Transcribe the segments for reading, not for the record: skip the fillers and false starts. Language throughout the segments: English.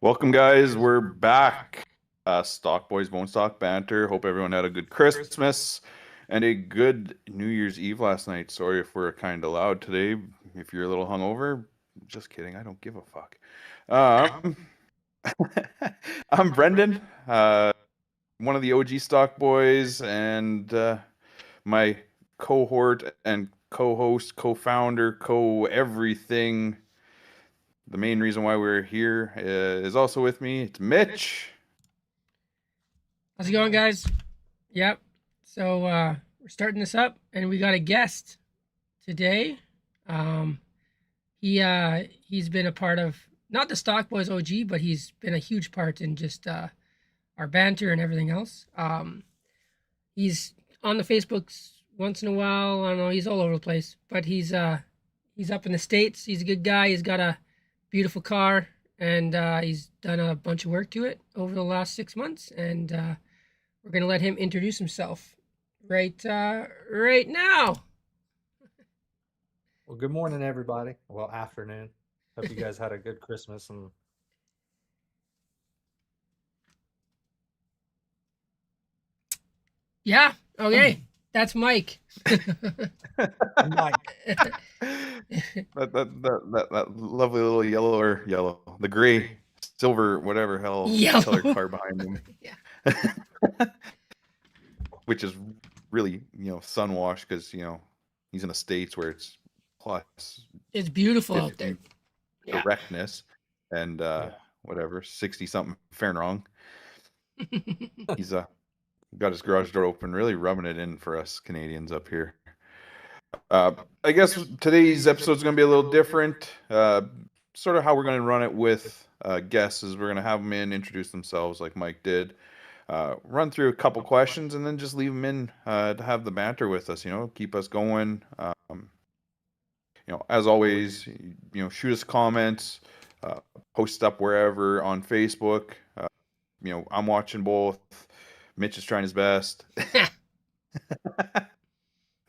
Welcome, guys. We're back. Stockboys, Bone Stock Banter. Hope everyone had a good Christmas and a good New Year's Eve last night. Sorry if we're kind of loud today. If you're a little hungover, just kidding. I don't give a fuck. Um, I'm Brendan, one of the OG Stockboys, and my cohort and co-host, co-founder, co-everything. The main reason why we're here is also with me. It's Mitch. How's it going, guys? Yep. So we're starting this up, and we got a guest today. He's been a part of not the Stockboys OG, but he's been a huge part in just our banter and everything else. He's on the Facebooks once in a while. I don't know. He's all over the place, but he's up in the States. He's a good guy. He's got a beautiful car, and he's done a bunch of work to it over the last 6 months, and we're gonna let him introduce himself right now. Well, good morning, everybody. Well, afternoon. Hope you guys had a good Christmas. And Yeah. Okay. That's Mike. Mike. that lovely little yellow, the gray, silver, whatever hell color car behind him. Yeah. Which is really, sun washed because, he's in the States where it's plus. It's beautiful out there. Directness and whatever, 60 something fair and wrong. He's got his garage door open, really rubbing it in for us Canadians up here. I guess today's episode is going to be a little different. Sort of how we're going to run it with guests is we're going to have them in, introduce themselves like Mike did, run through a couple questions, and then just leave them in to have the banter with us, keep us going. As always, shoot us comments, post up wherever on Facebook. I'm watching both. Mitch is trying his best.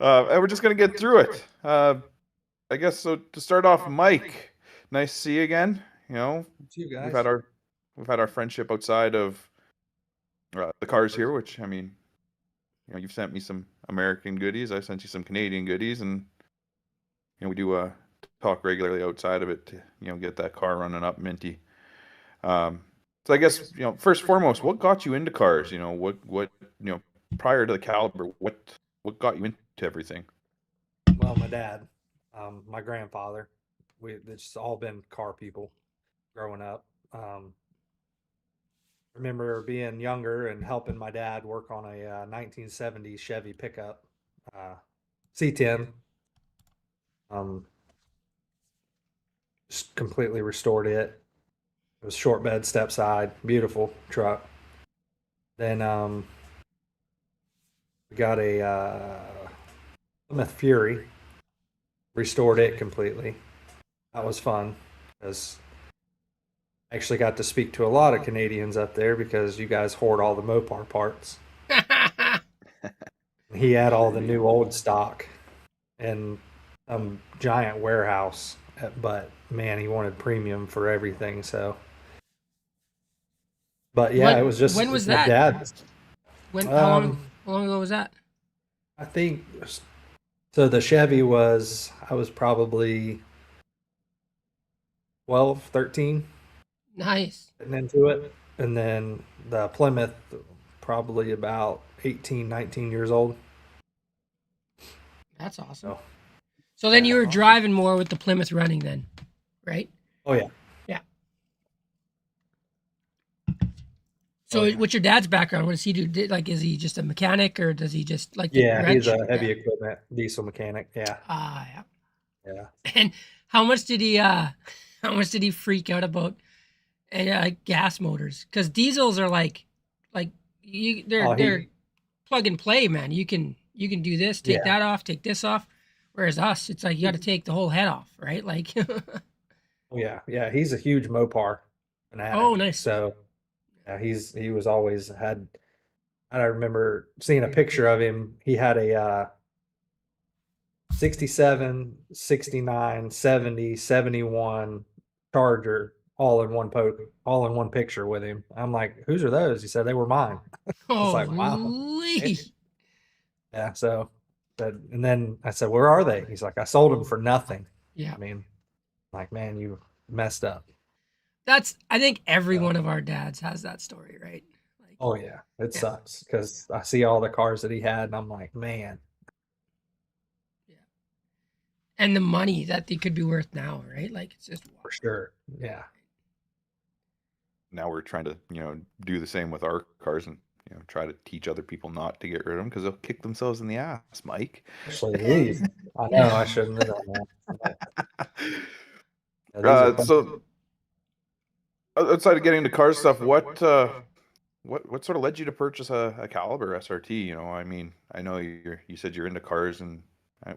And we're just going to get through it. I guess so. To start off, Mike, nice to see you again. You guys. We've had our friendship outside of the cars here, which, I mean, you've sent me some American goodies. I sent you some Canadian goodies, and we do talk regularly outside of it to get that car running up minty. So I guess first and foremost, what got you into cars? What prior to the Caliber, what got you into everything? Well, my dad, my grandfather, it's all been car people growing up. Remember being younger and helping my dad work on a 1970s Chevy pickup, C10. Just completely restored it. It was short bed, step side, beautiful truck. Then we got a Plymouth Fury, restored it completely. That was fun because I actually got to speak to a lot of Canadians up there because you guys hoard all the Mopar parts. He had all the new old stock in a giant warehouse, but man, he wanted premium for everything. So, but yeah, it was just when was my that? Dad. How long ago was that? I think so. The Chevy was, I was probably 12, 13. Nice. Getting into it. And then the Plymouth, probably about 18, 19 years old. That's awesome. So then you were driving more with the Plymouth running then, right? Oh, yeah. Yeah. So what's your dad's background? What does he do? Is he just a mechanic, or does he just like to Yeah, wrench? he's a heavy equipment diesel mechanic. Yeah. Yeah. Yeah. And how much did he freak out about gas motors? Because diesels are they're plug and play, man. You can do this, take that off, take this off. Whereas us, it's like you got to take the whole head off, right? Like. Oh yeah. He's a huge Mopar fanatic. Oh, nice. So yeah, he was always had. I remember seeing a picture of him. He had a 67, 69, 70, 71 Charger all in one picture with him. I'm like, whose are those? He said they were mine. I was like, wow. Holy. Yeah. So, and then I said, where are they? He's like, I sold them for nothing. Yeah. I mean, like, man, you messed up. I think every one of our dads has that story, right? Like, Oh yeah, it yeah. sucks because I see all the cars that he had, and I'm like, man. Yeah. And the money that they could be worth now, right? Like, it's just For sure. Yeah. Now we're trying to, do the same with our cars and, try to teach other people not to get rid of them because they'll kick themselves in the ass, Mike. Actually, these. I know I shouldn't have done that. Yeah, these are fun. So outside of getting into car stuff, what sort of led you to purchase a Caliber SRT? I mean, I know you said you're into cars, and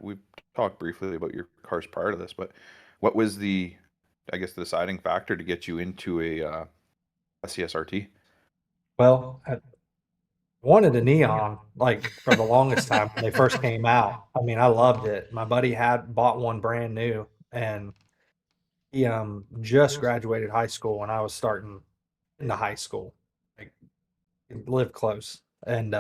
we've talked briefly about your cars prior to this, but what was I guess, the deciding factor to get you into a CSRT? Well, I wanted a neon like for the longest time when they first came out. I mean, I loved it. My buddy had bought one brand new, and he just graduated high school when I was starting into high school. Like, he lived close, and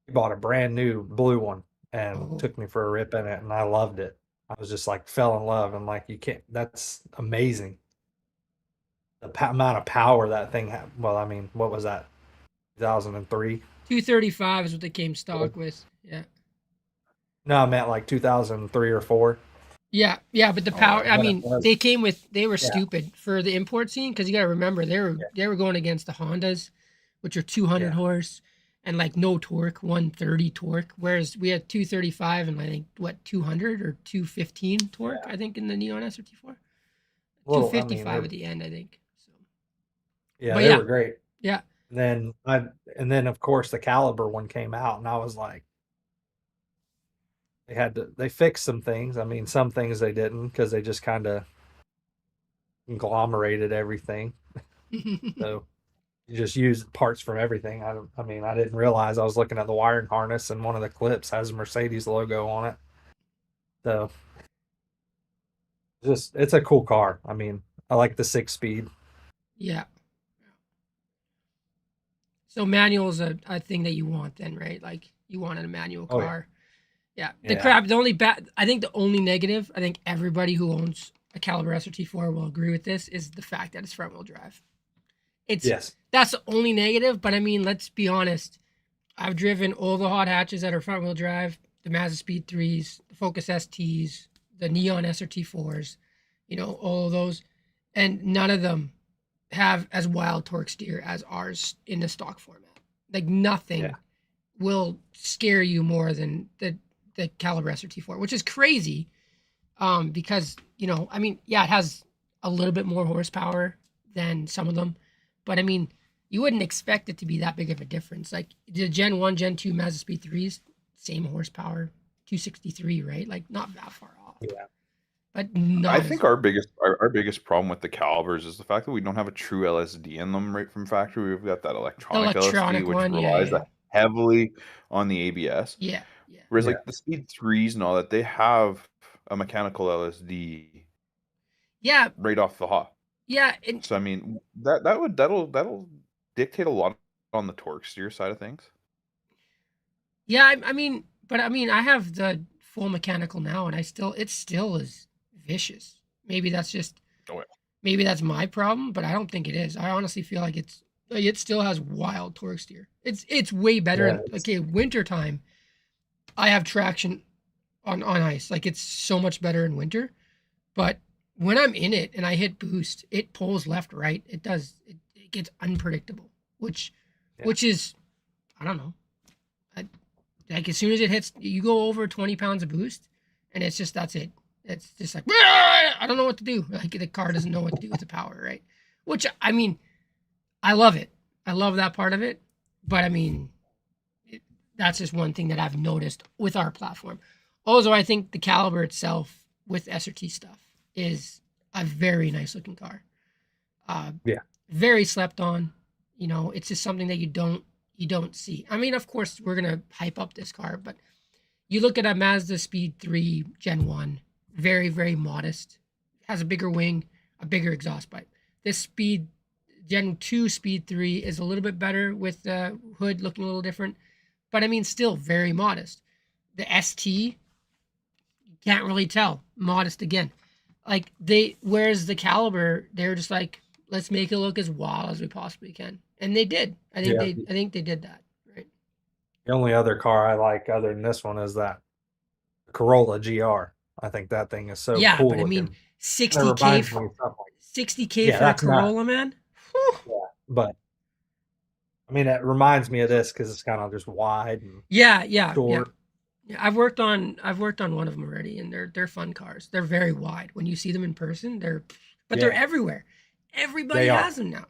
he bought a brand new blue one and took me for a rip in it, and I loved it. I was just like fell in love. I'm like, you can't. That's amazing. The amount of power that thing had. Well, I mean, what was that? 2003. 235 is what they came stock with. Yeah. No, I meant like 2003 or 4. Yeah, yeah, but the power. I When it mean, was. they were Yeah. stupid for the import scene because you got to remember they were going against the Hondas, which are 200 Yeah. horse and like no torque, 130 torque, whereas we had 235 and I think what 200 or 215 torque. Yeah. I think in the Neon SRT-4, Well, I mean, 255 at the end, I think. So, yeah, but they yeah, were great. yeah, And then of course the Caliber one came out, and I was like, they fixed some things. I mean, some things they didn't because they just kind of conglomerated everything. So you just use parts from everything. I mean, I didn't realize I was looking at the wiring harness, and one of the clips has a Mercedes logo on it. So it's a cool car. I mean, I like the 6-speed. yeah. So manual is a thing that you want then, right? Like you wanted a manual Oh, yeah. car. Yeah. Yeah. I think the only negative, I think everybody who owns a Caliber SRT-4 will agree with this, is the fact that it's front wheel drive. Yes. That's the only negative, but I mean, let's be honest. I've driven all the hot hatches that are front wheel drive, the Mazda Speed 3s, the Focus STs, the Neon SRT-4s, all of those, and none of them have as wild torque steer as ours in the stock format. Like nothing Yeah. will scare you more than the Caliber SRT-4, which is crazy, because I mean, yeah, it has a little bit more horsepower than some of them, but I mean, you wouldn't expect it to be that big of a difference. Like the Gen 1, Gen 2 Mazda Speed 3s, same horsepower, 263, right? Like not that far off. Yeah. But not I think our biggest problem with the Calibers is the fact that we don't have a true LSD in them right from factory. We've got that electronic LSD, which one, yeah, relies yeah. heavily on the ABS. Yeah, yeah. Whereas Yeah. like the Speed 3s and all that, they have a mechanical LSD Yeah, right off the hop. yeah, So I mean that'll dictate a lot on the torque steer side of things. yeah. I mean, I have the full mechanical now, and it still is vicious. Maybe that's just, Oh, yeah. maybe that's my problem, but I don't think it is. I honestly feel like it still has wild torque steer. It's way better. Yeah, Okay, wintertime, I have traction on ice. Like it's so much better in winter, but when I'm in it and I hit boost, it pulls left, right. It does. It gets unpredictable, which is, I don't know. Like as soon as it hits, you go over 20 pounds of boost, and that's it. It's just like, I don't know what to do. Like the car doesn't know what to do with the power, right? Which, I mean, I love it. I love that part of it. But I mean, that's just one thing that I've noticed with our platform. Also, I think the Caliber itself with SRT stuff is a very nice looking car. Yeah. Very slept on. It's just something that you don't see. I mean, of course, we're gonna hype up this car, but you look at a Mazda Speed 3 Gen 1, very, very modest. Has a bigger wing, a bigger exhaust pipe. This Speed Gen 2 Speed 3 is a little bit better with the hood looking a little different, but I mean, still very modest. The ST, can't really tell. Modest again. Like whereas the Caliber, they're just like, let's make it look as wild as we possibly can, and they did. I think they did that right. The only other car I like other than this one is that Corolla GR. I think that thing is so Yeah, cool but I mean, looking. It 60K, reminds me of something like, 60K yeah, for a that's not, Corolla, man. Whew. yeah, but I mean, it reminds me of this because it's kind of just wide and Yeah, short. yeah. I've worked on one of them already, and they're fun cars. They're very wide. When you see them in person, they're Yeah, everywhere. Everybody they are. has them now.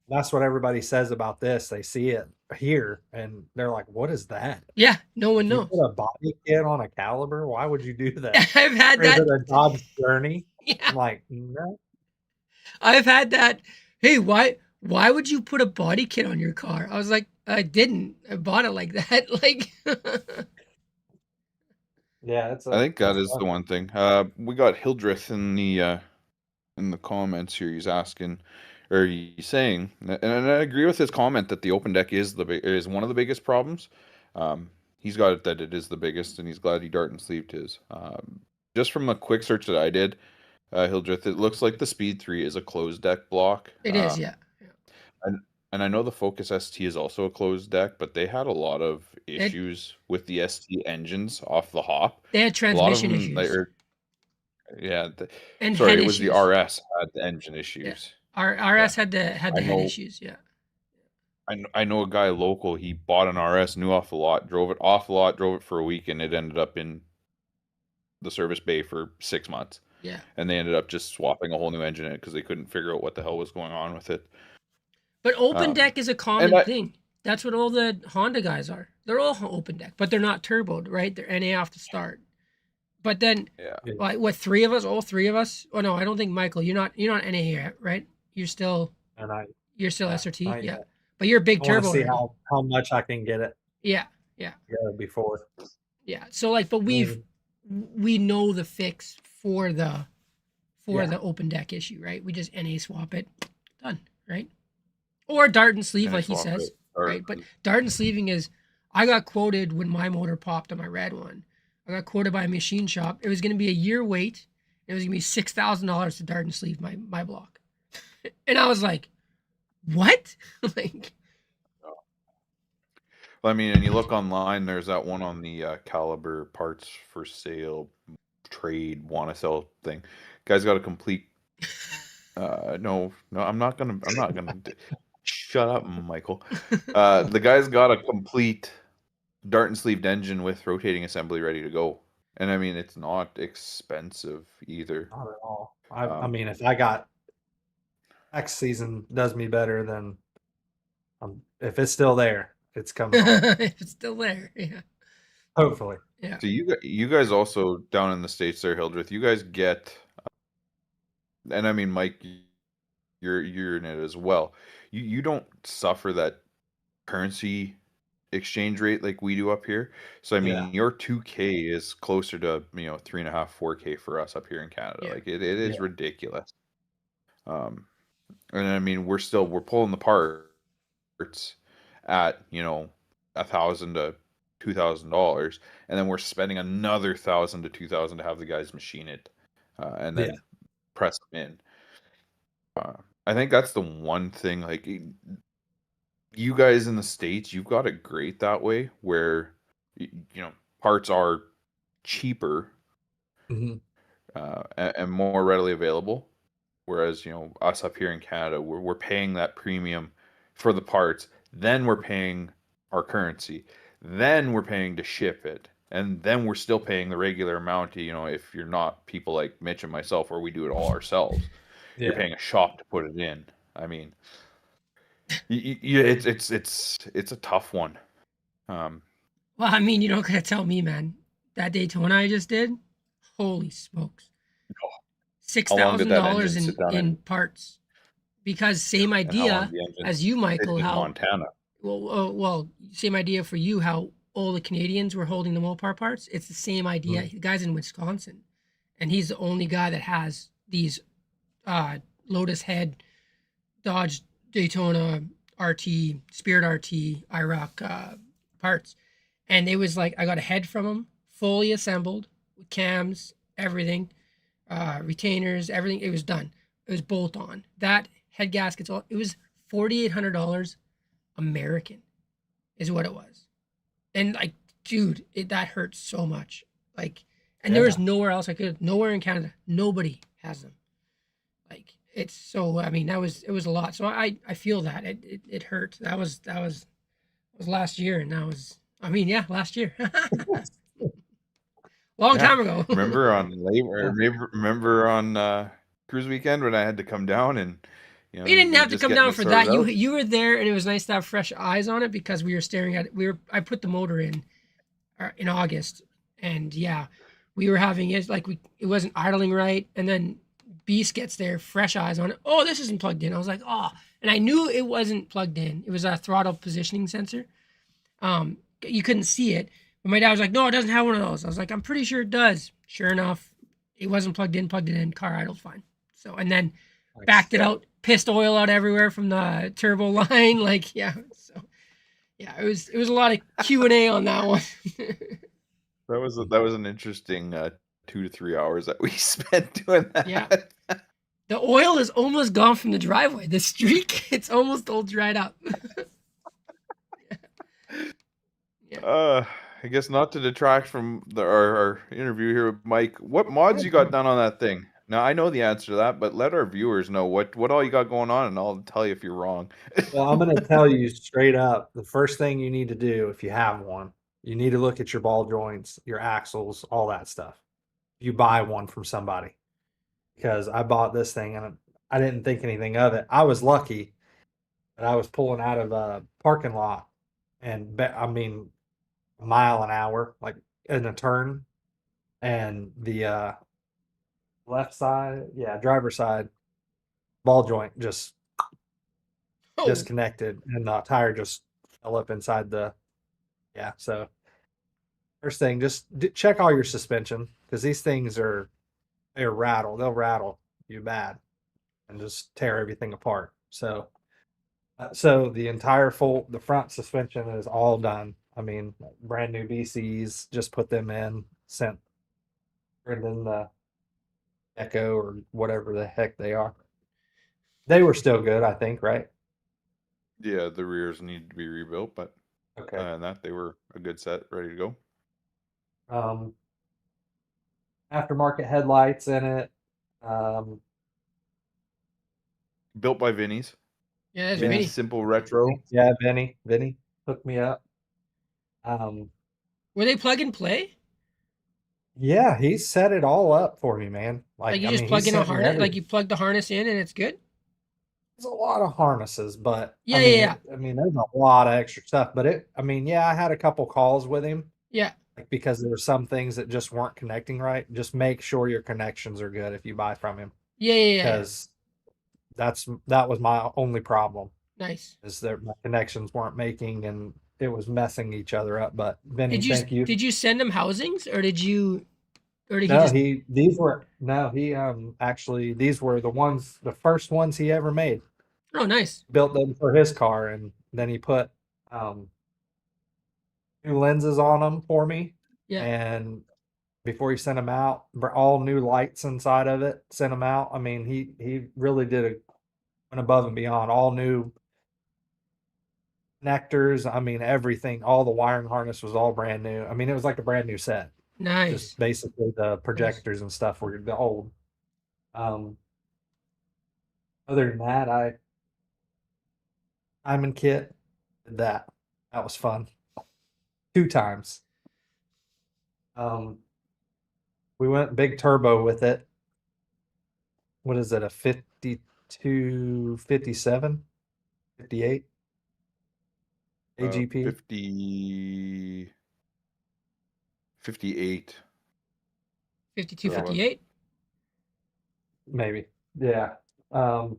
That's what everybody says about this. They see it here and they're like, "What is that? Yeah, no one You knows. put a body kit on a Caliber? Why would you do that? I've had Or is that. it a Dodge Journey?" Yeah, I'm like, "No." I've had that. Hey, why would you put a body kit on your car? I was like, I didn't. I bought it like that. Like, Yeah, I think that it's is the fun. one thing. We got Hildreth in the comments here. He's asking, or he's saying, and I agree with his comment that the open deck is one of the biggest problems. He's got it that it is the biggest, and he's glad he dart and sleeved his. Just from a quick search that I did, Hildreth, it looks like the Speed 3 is a closed deck block. it is, yeah. And and I know the Focus ST is also a closed deck, but they had a lot of They issues with the ST engines off the hop. they had A lot of transmission them, issues yeah, and sorry, head it was the issues. RS had the engine Yeah, issues. our Yeah, RS had I the head know. issues. Yeah, I know a guy local. He bought an RS, new off the lot, drove it off the lot, drove it for a week, and it ended up in the service bay for 6 months. yeah. And they ended up just swapping a whole new engine in it because they couldn't figure out what the hell was going on with it. But open Um, deck is a and common thing. That's what all the Honda guys are. They're all open deck, but they're not turboed, right? They're NA off the start. But then, yeah, Yeah. like, what, three of us? All three of us? Oh no, I don't think Michael. You're not NA yet, right? You're still And I, SRT. not Yeah, yet. but you're a big I want turbo to see already. how much I can get it Yeah, yeah, before. yeah. So like, but I mean, we know the fix for the yeah, open deck issue, right? We just NA swap it, done, right? Or dart and sleeve, and I like he swapped says, it. Or, right? But dart and sleeving is, I got quoted when my motor popped on my red one. I got quoted by a machine shop. It was going to be a year wait. It was going to be $6,000 to dart and sleeve my block, and I was like, what? Like, I mean, and you look online, there's that one on the Caliber parts for sale, trade, want to sell thing. Guy's got a complete. No, I'm not gonna. Shut up, Michael. The guy's got a complete dart and sleeved engine with rotating assembly ready to go. And I mean, it's not expensive either. not at all. I Um, mean, if I got next season does me better than if it's still there, it's coming home. if it's still there, yeah, Hopefully. yeah. so you guys also down in the States there, Hildreth, you guys get, and I mean, Mike, you're in it as well. You don't suffer that currency exchange rate like we do up here. So I Yeah. mean, your 2K is closer to 3.5, 4K for us up here in Canada. Yeah. Like it is Yeah. ridiculous. And I mean, we're pulling the parts at $1,000 to $2,000, and then we're spending another $1,000 to $2,000 to have the guys machine it, and Yeah. then press them in. I think that's the one thing. Like you guys in the States, you've got it great that way, where parts are cheaper Hmm. and more readily available. Whereas, us up here in Canada, we're paying that premium for the parts, then we're paying our currency, then we're paying to ship it, and then we're still paying the regular amount, if you're not people like Mitch and myself where we do it all ourselves. You're Yeah. paying a shop to put it in. I mean, it's a tough one. Um, Well, I mean, you don't gotta tell me, man. That Daytona I just did, holy smokes, six how long did thousand that dollars engine sit down in parts. Because same and how long idea did the engine as you, sit Michael. in How Montana? well, same idea for you. How all the Canadians were holding the Mopar parts. It's the same idea. Mhm. The guy's in Wisconsin, and he's the only guy that has these Lotus head Dodge Daytona RT, Spirit RT, IROC parts. And it was like I got a head from them, fully assembled, with cams, everything, retainers, everything. It was done. It was bolt on. That head gaskets, all it was $4,800 American, is what it was. And like, dude, that hurt so much. Like, and there was nowhere else I could. Nowhere in Canada, nobody has them. Like, it's so. I mean, it was a lot. So I feel that it hurt. That was last year, and that was. I mean, yeah, last year. Long time ago. Remember on labor? Remember on cruise weekend when I had to come down and You didn't we were have to just come getting down it for sorted that. out? You were there, and it was nice to have fresh eyes on it because we were staring at it. I put the motor in August, and yeah, we were having it like it wasn't idling right, and then Beast gets there, fresh eyes on it. Oh, this isn't plugged in. I was like, oh, and I knew it wasn't plugged in. It was a throttle positioning sensor. You couldn't see it, but my dad was like, no, it doesn't have one of those. I was like, I'm pretty sure it does. Sure enough, it wasn't plugged in. Plugged it in. Car idled fine. So, and then backed it out, pissed oil out everywhere from the turbo line. Like, yeah. So, yeah, it was a lot of Q&A on that one. That was an interesting 2 to 3 hours that we spent doing that. Yeah. The oil is almost gone from the driveway. The streak, it's almost all dried up. I guess not to detract from our interview here with Mike. What mods you got done on that thing? Now I know the answer to that, but let our viewers know what all you got going on, and I'll tell you if you're wrong. Well, I'm going to tell you straight up, the first thing you need to do if you have one, you need to look at your ball joints, your axles, all that stuff. You buy one from somebody, because I bought this thing and I didn't think anything of it. I was lucky that I was pulling out of a parking lot and I mean, a mile an hour, like in a turn, and the left side, driver's side ball joint just Oh, disconnected, and the tire just fell up inside the. Yeah, so first thing, just check all your suspension, because these things they'll rattle you bad and just tear everything apart. So the entire the front suspension is all done. I mean, brand new BCs, just put them in, sent Brendan the Echo or whatever the heck they are. They were still good, I think, right? Yeah, the rears need to be rebuilt, but Okay. and that they were a good set, ready to go. Aftermarket headlights in it. Built by Vinny's. yeah, that's Vinny's Vinny. Simple Retro. Yeah, Vinny hooked me up. Were they plug and play? Yeah, he set it all up for me, man. Like you I just mean, he plug in a sent me harness, like everything. you plug the harness in and it's good? There's a lot of harnesses, but Yeah, yeah, I mean, there's a lot of extra stuff. But I mean, yeah, I had a couple calls with him, yeah. like, because there were some things that just weren't connecting right. Just make sure your connections are good if you buy from him, Yeah, yeah, yeah. because that was my only problem, Nice. is that my connections weren't making, and it was messing each other up. But Vinny, thank you. Did you send him housings or did he No, just he actually, these were the first ones he ever made. Oh, nice. Built them for his car, and then he put um new lenses on them for me. Yeah. And before he sent them out, all new lights inside of it, sent them out. I mean, he really went above and beyond. All new connectors. I mean, everything. All the wiring harness was all brand new. I mean, it was like a brand new set. Nice. Just basically the projectors and stuff were the old. Other than that, Diamond kit did that. That was fun. 2 times. We went big turbo with it. What is it? A 52, 57, 58 AGP? 58. 52, Yeah. 58? Maybe. Yeah. Hold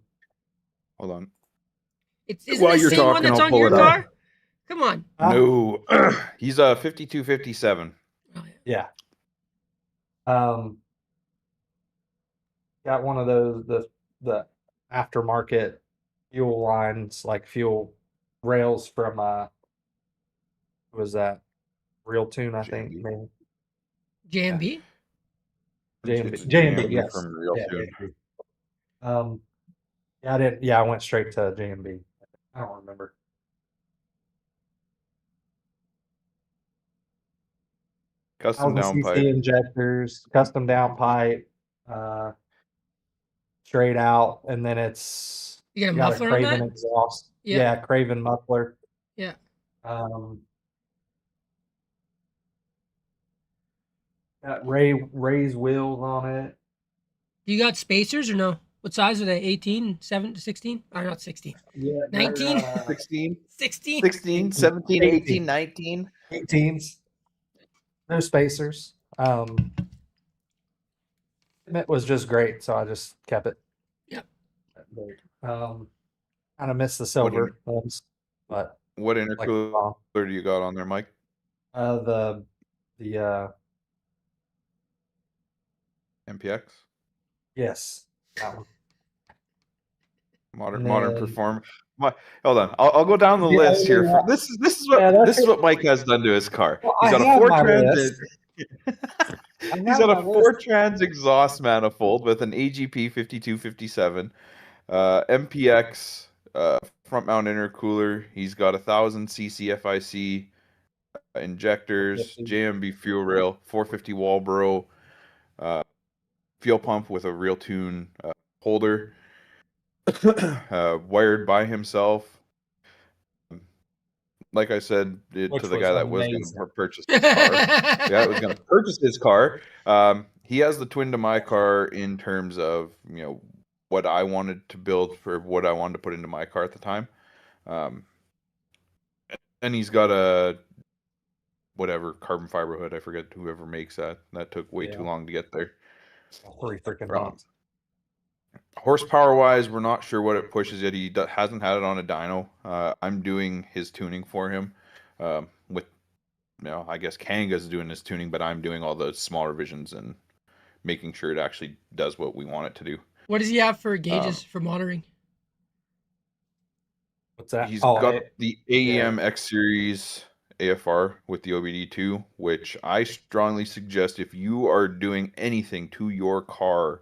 on. Isn't While the you're same one talking, that's I'll on pull your it up. car? Come on. No, he's a 52, 57. Oh, yeah. Yeah. Got one of those, the aftermarket fuel lines, like fuel rails from what was that? Real Tune, I think, JMB. maybe. JMB. It's JMB, JMB yes. from Real Yeah, Tune. JMB. Yeah, I didn't. Yeah, I went straight to JMB. I don't remember. Custom 1000 down cc pipe. injectors, custom down pipe, uh, straight out, and then You got a got a muffler on Craven that? exhaust. Yeah. Yeah, Craven muffler. Yeah. Um, got Ray's wheels on it. You got spacers or no? What size are they? 18, 7 to 16? Or not 16. Yeah, they're 19? 16, 16? 16, 17, 18, 19. 18s. No spacers. It was just great, so I just kept it. Yep. Um, kind of missed the What in, silver ones, but what like intercooler do you got on there, Mike? the MPX? yes, that one. And Modern then perform. Hold on, I'll go down the yeah, list here. yeah, yeah, This is what Mike has done to his car. well, He's I got a have four my transit. list. I He's have got my a list. four trans exhaust manifold with an AGP 5257, MPX front mount intercooler. He's got 1000 cc FIC injectors, 50. JMB fuel rail, 450 Walbro, fuel pump with a Real Tune holder, wired by himself. Like I said to Which the was guy that was going amazing. to purchase his car, the guy that was going to purchase his car, he has the twin to my car in terms of what I wanted to build for what I wanted to put into my car at the time, um, and he's got a whatever carbon fiber hood. I forget whoever makes that. That took way too Yeah, long to get there. 3 freaking Um, bucks. Horsepower wise, we're not sure what it pushes yet. He hasn't had it on a dyno. I'm doing his tuning for him. With I guess Kanga's doing his tuning, but I'm doing all the small revisions and making sure it actually does what we want it to do. What does he have for gauges Um, for monitoring? What's that? he's Oh, got the yeah. AEM X Series AFR with the OBD2, which I strongly suggest if you are doing anything to your car,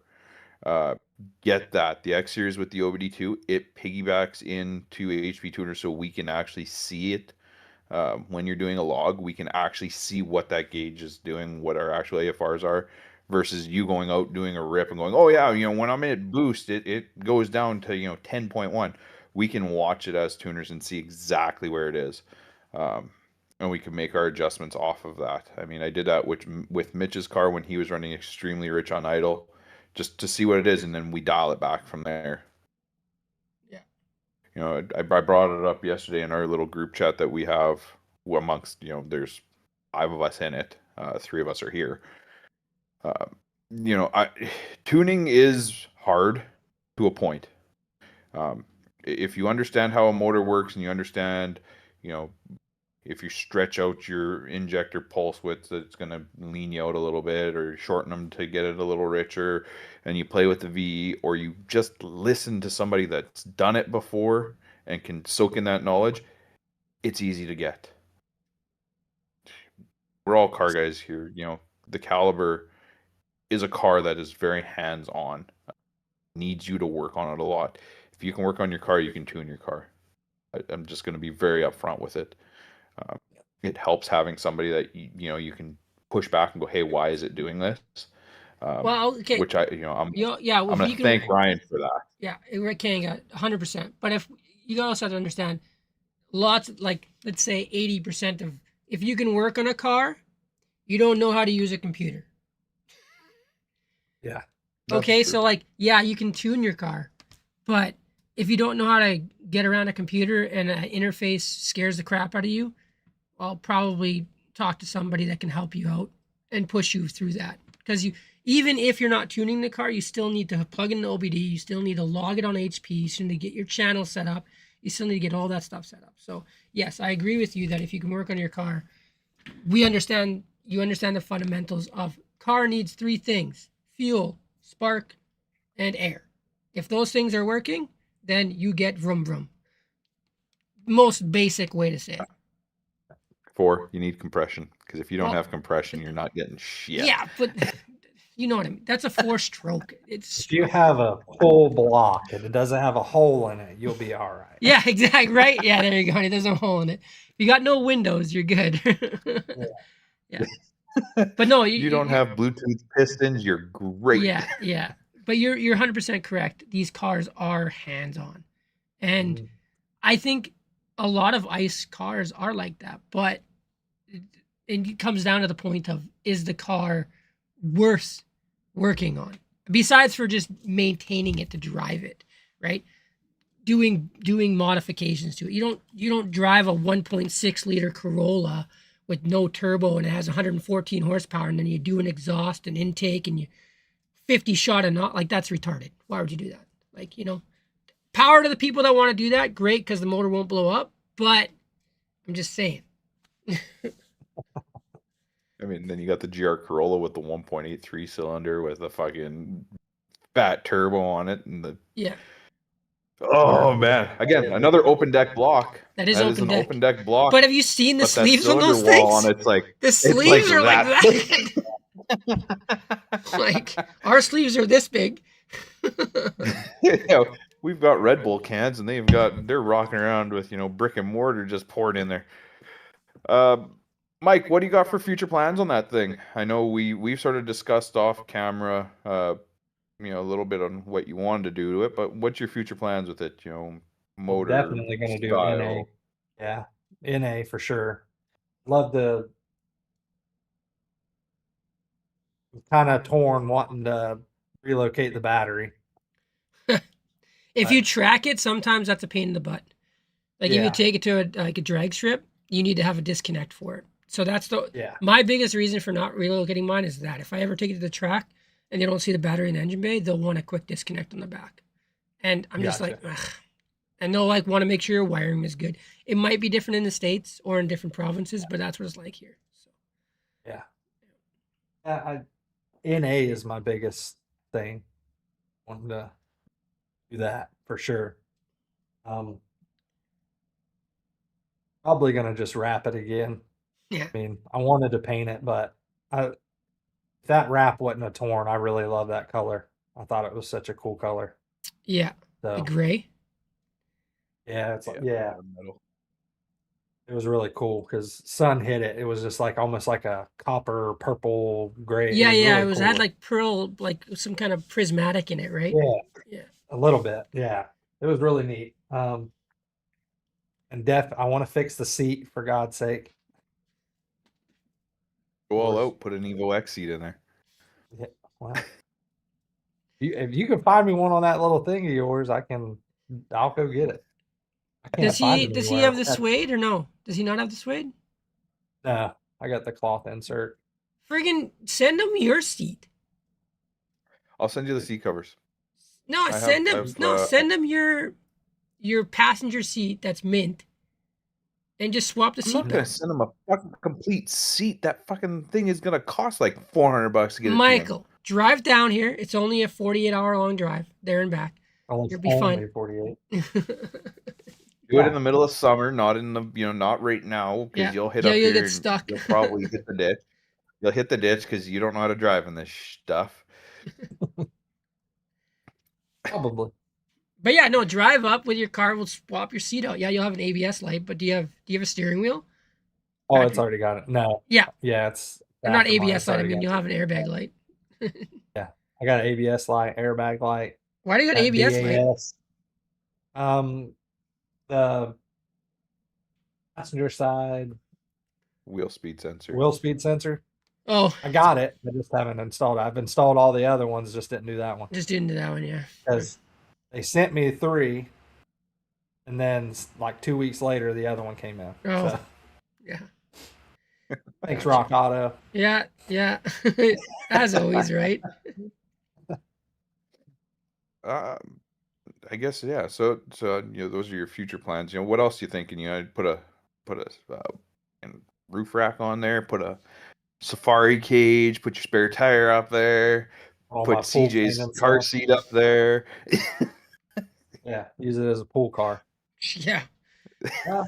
uh, get that. The X Series with the OBD2, it piggybacks into HP Tuner so we can actually see it. When you're doing a log, we can actually see what that gauge is doing, what our actual AFRs are, versus you going out doing a rip and going, oh yeah, when I'm at boost, it goes down to 10.1. We can watch it as tuners and see exactly where it is, um, and we can make our adjustments off of that. I mean, I did that with Mitch's car when he was running extremely rich on idle, just to see what it is, and then we dial it back from there. Yeah. I brought it up yesterday in our little group chat that we have amongst, there's 5 of us in it. 3 of us are here. Uh, tuning is hard to a point. If you understand how a motor works and you understand, if you stretch out your injector pulse width, it's going to lean you out a little bit, or shorten them to get it a little richer, and you play with the VE, or you just listen to somebody that's done it before and can soak in that knowledge, it's easy to get. We're all car guys here. The Caliber is a car that is very hands-on. Needs you to work on it a lot. If you can work on your car, you can tune your car. I'm just going to be very upfront with it. It helps having somebody that you can push back and go, hey, why is it doing this? Well, okay. Which I'm yeah. I'm going to thank Ryan for that. Yeah, Rick Kanga, 100%. But if you also have to understand, like let's say 80% of if you can work on a car, you don't know how to use a computer. Yeah. Okay, so like you can tune your car, but if you don't know how to get around a computer and an interface scares the crap out of you, I'll probably talk to somebody that can help you out and push you through that. Because even if you're not tuning the car, you still need to plug in the OBD. You still need to log it on HP. You still need to get your channel set up. You still need to get all that stuff set up. So yes, I agree with you that if you can work on your car, you understand the fundamentals of car needs 3 things: fuel, spark, and air. If those things are working, then you get vroom vroom. Most basic way to say it. 4, you need compression, because if you don't Well, have compression, you're not getting shit. Yeah, but you know what I mean. That's a 4-stroke. It's If you have a full block and it doesn't have a hole in it, you'll be all right. yeah, exactly right. Yeah, there you go. There's no hole in it. If you got no windows, you're good. Yeah. But no, you don't have Bluetooth pistons, you're great. Yeah. But you're 100% correct. These cars are hands-on. And I think a lot of ICE cars are like that, but it comes down to the point of, is the car worth working on? Besides for just maintaining it to drive it, right? Doing modifications to it. You don't drive a 1.6 liter Corolla with no turbo and it has 114 horsepower, and then you do an exhaust and intake and you 50 shot a knot. Like, that's retarded. Why would you do that? Like, power to the people that want to do that. Great, because the motor won't blow up. But I'm just saying. I mean, then you got the GR Corolla with the 1.83 cylinder with a fucking fat turbo on it, and the oh man, again another open deck block. That is an open deck block. But have you seen the sleeves on those cylinder wall things? on it's like the sleeves are like that. Like, our sleeves are this big. We've got Red Bull cans, and they're rocking around with brick and mortar just poured in there. Mike, what do you got for future plans on that thing? I know we've sort of discussed off camera, a little bit on what you wanted to do to it, but what's your future plans with it? Motor, definitely going to do NA. Yeah, NA for sure. Love the kind of torn wanting to relocate the battery. If you track it, sometimes that's a pain in the butt. Like, if you take it to a drag strip, you need to have a disconnect for it. So that's my biggest reason for not relocating mine is that if I ever take it to the track and they don't see the battery in the engine bay, they'll want a quick disconnect on the back. And I'm just like, ugh. And they'll want to make sure your wiring is good. It might be different in the States or in different provinces, but that's what it's like here. So. Yeah. NA is my biggest thing. Wanting to do that for sure. Probably gonna just wrap it again. Yeah. I mean, I wanted to paint it, but if that wrap wasn't a torn, I really love that color. I thought it was such a cool color. Yeah. So, the gray. Yeah, it was really cool because sun hit it. It was just like almost like a copper, purple, gray. Yeah, it was cool. Had like pearl, like some kind of prismatic in it, right? Yeah, a little bit. Yeah, it was really neat. And I want to fix the seat, for God's sake. Go all out, put an Evo X seat in there. Yeah, well, if you can find me one on that little thing of yours, I'll go get it. Does he have the suede or no? Does he not have the suede? No, I got the cloth insert. Friggin' send him your seat. I'll send you the seat covers. No, send him your passenger seat that's mint, and just swap the seat. I'm not gonna send him a fucking complete seat. That fucking thing is gonna cost like $400 to get it. Michael, drive down here. It's only a 48-hour long drive there and back. It'll be fun. 48. Do it in the middle of summer, not in the not right now, because you'll hit up here. You'll get stuck. You'll probably hit the ditch. You'll hit the ditch because you don't know how to drive in this stuff. Probably. But yeah, no, drive up with your car. We'll swap your seat out. Yeah, you'll have an ABS light, but do you have a steering wheel? Oh, it's already got it. No. Yeah. Yeah, it's not ABS light. I mean, you'll have an airbag light. Yeah, I got an ABS light, airbag light. Why do you got an ABS light? The passenger side wheel speed sensor. Oh, I got it. I just haven't installed it. I've installed all the other ones, just didn't do that one. Yeah. Because they sent me 3, and then like 2 weeks later, the other one came in. Oh, so. Yeah. Thanks, Rock Auto. Yeah. As always, right? I guess So those are your future plans. What else are you thinking? I'd put a roof rack on there, put a safari cage, put your spare tire up there, put CJ's car seat up there. Yeah, use it as a pool car. Yeah. Yeah.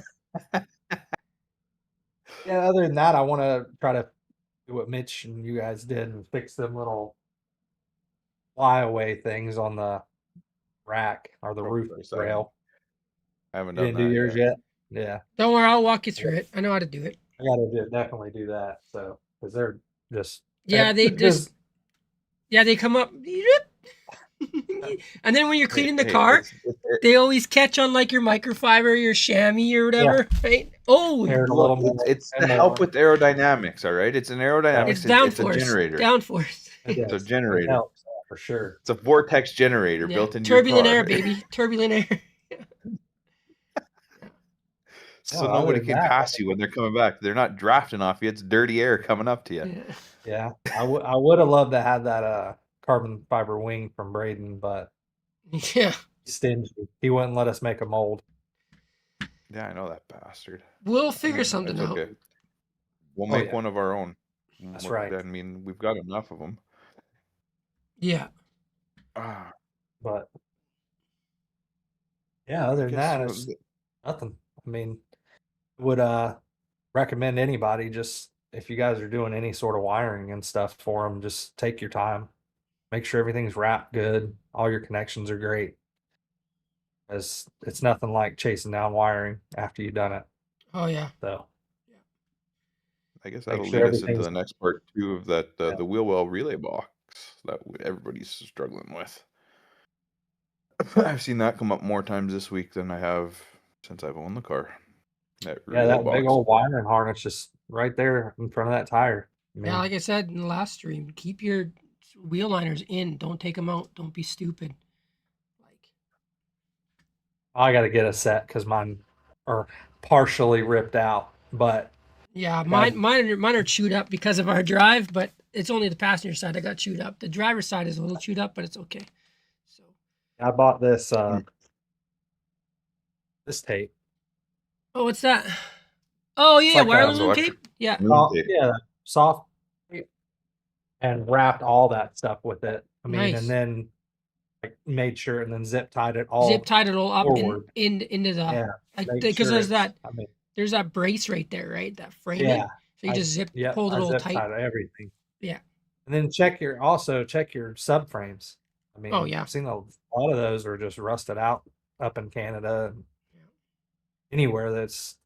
Yeah, other than that, I want to try to do what Mitch and you guys did and fix them little flyaway things on the rack or the Of roof course, rail. I haven't You done didn't do that yours yet. yet? Yeah. Don't worry, I'll walk you through it. I know how to do it. I gotta definitely do that. So, because they're just, Yeah, they because, just they come up, and then when you're Hey, cleaning the hey, car, they always catch on like your microfiber, your chamois, or yeah, whatever, right? Oh, tear it a look, little more it's to and help more. with aerodynamics. All right, it's an Yeah, it's aerodynamics. It's a downforce, generator. downforce. it It's a does. It generator. helps for sure. It's a vortex generator Yeah, built into your turbulent air, car, baby, turbulent air. Yeah, so other nobody than can that, pass you when they're coming back. They're not drafting off you. It's dirty air coming up to you. Yeah. yeah, I would have loved to have that carbon fiber wing from Braden, but Yeah, he's stingy. He wouldn't let us make a mold. Yeah, I know that bastard. we'll figure Mm, something It's out. okay. We'll Oh make yeah, one of our own. that's right. I mean, we've got enough of them. Yeah, Ah, But yeah, I other than guess that, it's nothing. I mean, would recommend anybody just if you guys are doing any sort of wiring and stuff for them, just take your time, make sure everything's wrapped good, all your connections are great. As it's nothing like chasing down wiring after you've done it. oh yeah. So I guess make that'll sure lead us into everything's the next part too of that yeah. the wheel well relay box that everybody's struggling with. I've seen that come up more times this week than I have since I've owned the car. That Yeah, relay that big box. old wiring harness just right there in front of that tire. I Yeah, mean, like I said in the last stream, keep your wheel liners in. Don't take them out. Don't be stupid. Like, I got to get a set because mine are partially ripped out. But yeah, I got mine are chewed up because of our drive, but it's only the passenger side that got chewed up. The driver's side is a little chewed up, but it's okay. So, I bought this this tape. oh, what's that? Oh It's yeah, like wireless a It's loom electric. tape. Yeah, yeah soft tape, and wrapped all that stuff with it. I mean, and nice. then like made sure and then zip tied it Zip all tied it all up forward. into the Yeah, like make because sure it's. I mean, there's that brace right there, right? That framing. yeah, So you just hold it I all zip tight. tied everything. Yeah. And then check your subframes. I Oh mean, yeah. I've seen a lot of those are just rusted out up in Canada and anywhere that's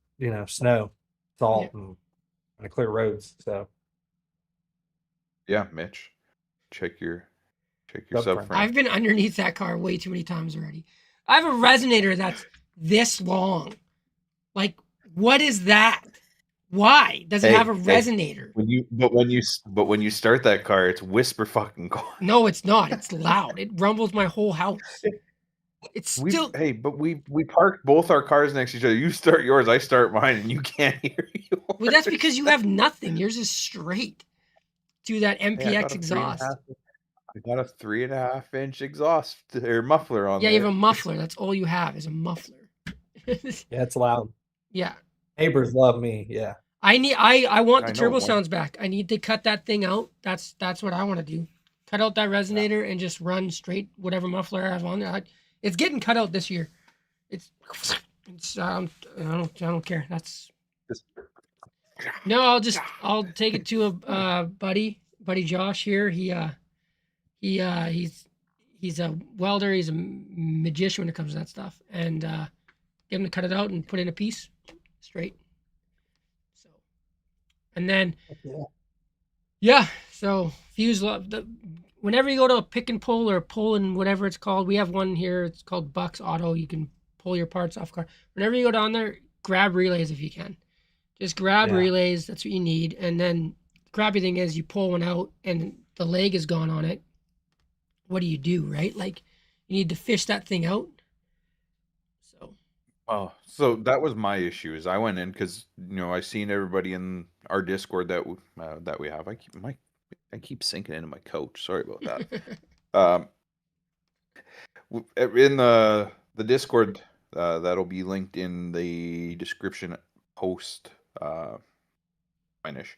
snow, Yeah. salt, and clear roads. So Yeah, Mitch. Check your subframe. subframe. I've been underneath that car way too many times already. I have a resonator that's this long. Like, what is that? Why does it have a resonator? When you start that car, it's whisper fucking quiet. No, it's not. It's loud. It rumbles my whole house. It's still. But we parked both our cars next to each other. You start yours, I start mine, and you can't hear yours. Well, that's because you have nothing. Yours is straight to that Hey, I got MPX a 3.5. exhaust. I got a 3.5-inch exhaust or muffler on Yeah, there. you have a muffler. That's all you have is a muffler. Yeah, it's loud. Yeah. Neighbors love me. Yeah. I want the I know turbo one. sounds back. I need to cut that thing out. That's what I want to do. Cut out that resonator and just run straight whatever muffler I have on there. It's getting cut out this year. It's I don't care. That's no. I'll take it to a buddy Josh here. He's a welder. He's a magician when it comes to that stuff. And get him to cut it out and put in a piece straight. So, and then yeah. So fuse whenever you go to a pick and pull or pull and whatever it's called, we have one here. It's called Bucks Auto. You can pull your parts off car. Whenever you go down there, grab relays if you can. Just grab relays. That's what you need. And then the crappy thing is you pull one out and the leg is gone on it. What do you do, right? Like you need to fish that thing out. So. Oh, so that was my issue. Is I went in because I seen everybody in our Discord that we have. I keep sinking into my coach. Sorry about that. In the Discord, that'll be linked in the description post finish.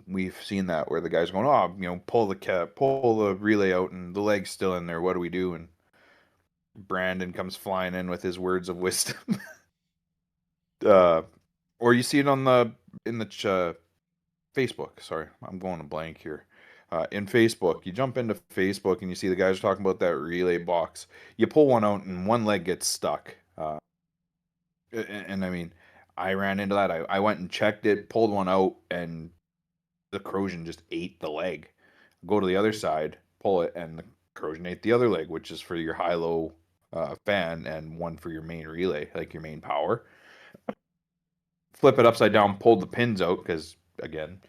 We've seen that where the guy's going, pull the relay out and the leg's still in there. What do we do? And Brandon comes flying in with his words of wisdom. Or you see it on the in the Facebook. Sorry, I'm going to blank here. In Facebook, you jump into Facebook and you see the guys are talking about that relay box. You pull one out and one leg gets stuck. And I mean, I ran into that. I went and checked it, pulled one out, and the corrosion just ate the leg. Go to the other side, pull it, and the corrosion ate the other leg, which is for your high-low fan and one for your main relay, like your main power. Flip it upside down, pulled the pins out because, again,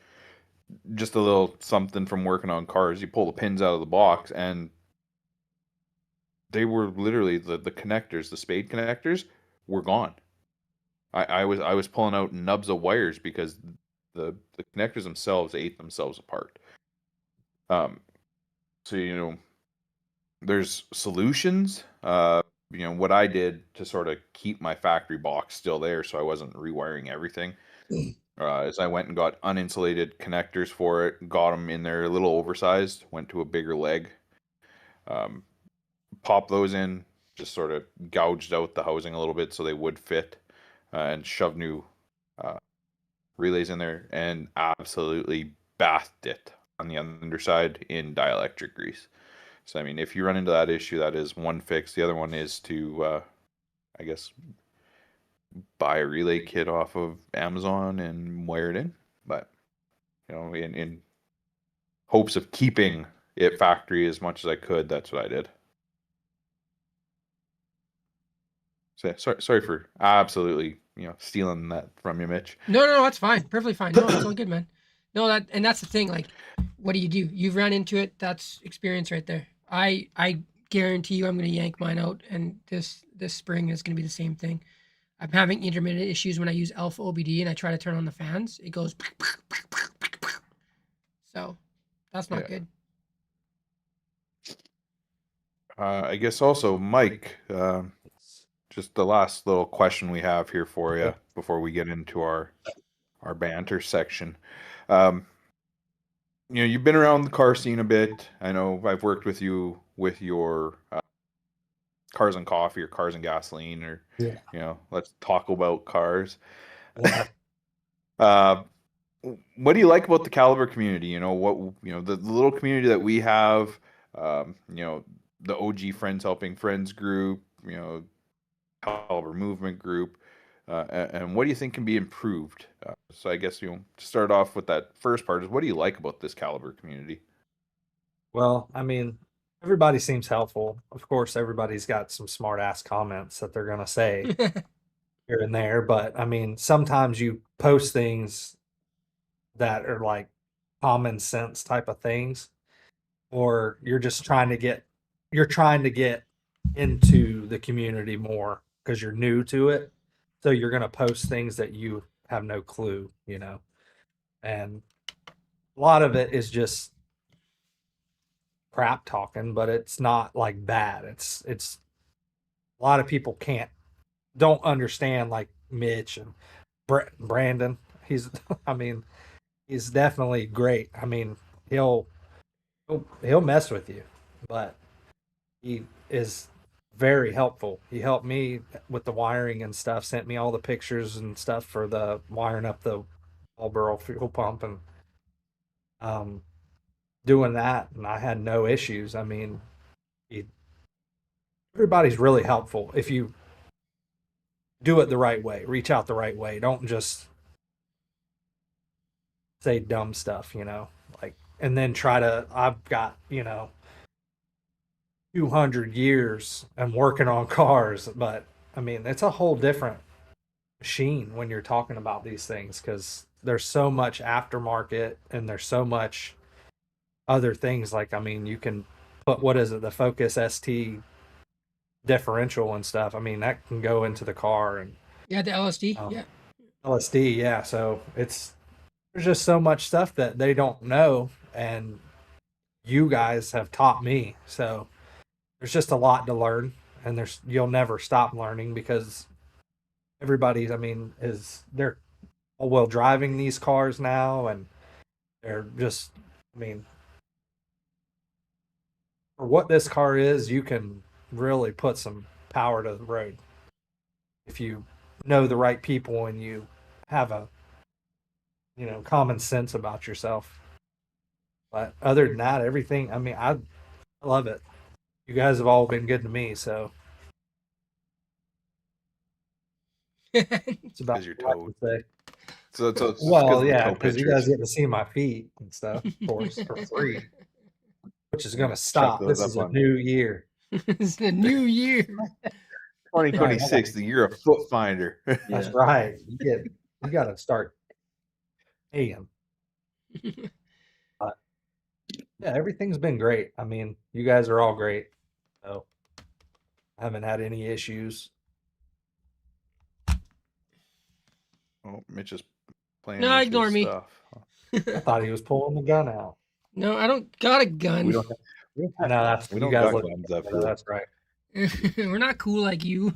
just a little something from working on cars. You pull the pins out of the box, and they were literally the connectors, the spade connectors, were gone. I was pulling out nubs of wires because the connectors themselves ate themselves apart. So there's solutions. What I did to sort of keep my factory box still there, so I wasn't rewiring everything. Is I went and got uninsulated connectors for it, got them in there a little oversized, went to a bigger leg, popped those in, just sort of gouged out the housing a little bit so they would fit, and shoved new relays in there, and absolutely bathed it on the underside in dielectric grease. So I mean, if you run into that issue, that is one fix. The other one is to, I guess, buy a relay kit off of Amazon and wire it in. But in hopes of keeping it factory as much as I could, that's what I did. So sorry for absolutely stealing that from you, Mitch. No, that's fine. Perfectly fine. No, it's all good, man. No, that's the thing. Like, what do? You've run into it. That's experience right there. I guarantee you, I'm going to yank mine out, and this spring is going to be the same thing. I'm having intermittent issues when I use Alpha OBD and I try to turn on the fans. It goes. So, that's not good. I guess also, Mike, just the last little question we have here for you before we get into our banter section. You've been around the car scene a bit. I know I've worked with you with your Cars and Coffee or Cars and Gasoline, or let's talk about cars. What do you like about the Caliber community? The little community that we have. The OG Friends Helping Friends group. Caliber movement group. And what do you think can be improved? So I guess to start off with that first part is, what do you like about this Caliber community? Well, I mean, everybody seems helpful. Of course, everybody's got some smart ass comments that they're gonna say here and there, but I mean, sometimes you post things that are like common sense type of things, or you're trying to get into the community more because you're new to it. So you're gonna post things that you have no clue, and a lot of it is just crap talking, but it's not like bad. It's a lot of people don't understand, like Mitch and Brandon. He's I mean, he's definitely great. I mean, he'll mess with you, but he is very helpful. He helped me with the wiring and stuff, sent me all the pictures and stuff for the wiring up the Marlboro fuel pump, and doing that, and I had no issues. I mean, everybody's really helpful if you do it the right way, reach out the right way. Don't just say dumb stuff, like, and then I've got, 200 years and working on cars, but I mean, it's a whole different machine when you're talking about these things, because there's so much aftermarket and there's so much other things. Like, I mean, you can put, what is it, the Focus ST differential and stuff. I mean, that can go into the car, and the LSD, LSD, yeah. So there's just so much stuff that they don't know, and you guys have taught me. So there's just a lot to learn, and you'll never stop learning, because everybody's, I mean, they're all-wheel driving these cars now, and they're I mean, for what this car is, you can really put some power to the road if you know the right people and you have a common sense about yourself. But other than that, everything, I mean, I love it. You guys have all been good to me, so it's about Because you're all I towed. can say. So it's because Well, of the yeah, toe because you guys pictures. get to see my feet and stuff, of course, for free, which is going to Chuck stop. those This up is a on new year. It's the new year. Right, I gotta, 2026, the year of foot finder. that's Yeah. right. You got to start paying. But yeah, everything's been great. I mean, you guys are all great. So I haven't had any issues. Oh, Mitch is playing No, with ignore his me. stuff. I thought he was pulling the gun out. No, I don't got a gun. We don't. I know that's We you don't guys got look. guns up Yeah, here. that's right. We're not cool like you.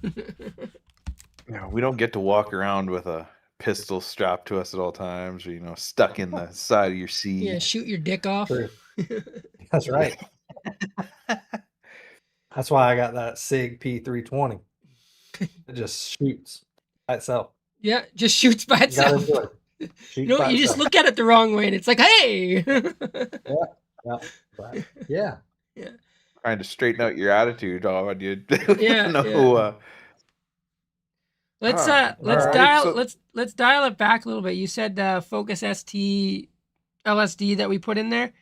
No, we don't get to walk around with a pistol strapped to us at all times, or stuck in the side of your seat. Yeah, shoot your dick off. True. That's right. That's why I got that SIG P320. It just shoots by itself. Yeah, just shoots by You gotta itself. do it. Shoots You know, by you just itself. look at it the wrong way, and it's like, hey. Yeah, but yeah. Yeah. Trying to straighten out your attitude, oh, dude. Yeah, No. yeah. Let's all right, dial so let's dial it back a little bit. You said Focus ST LSD that we put in there.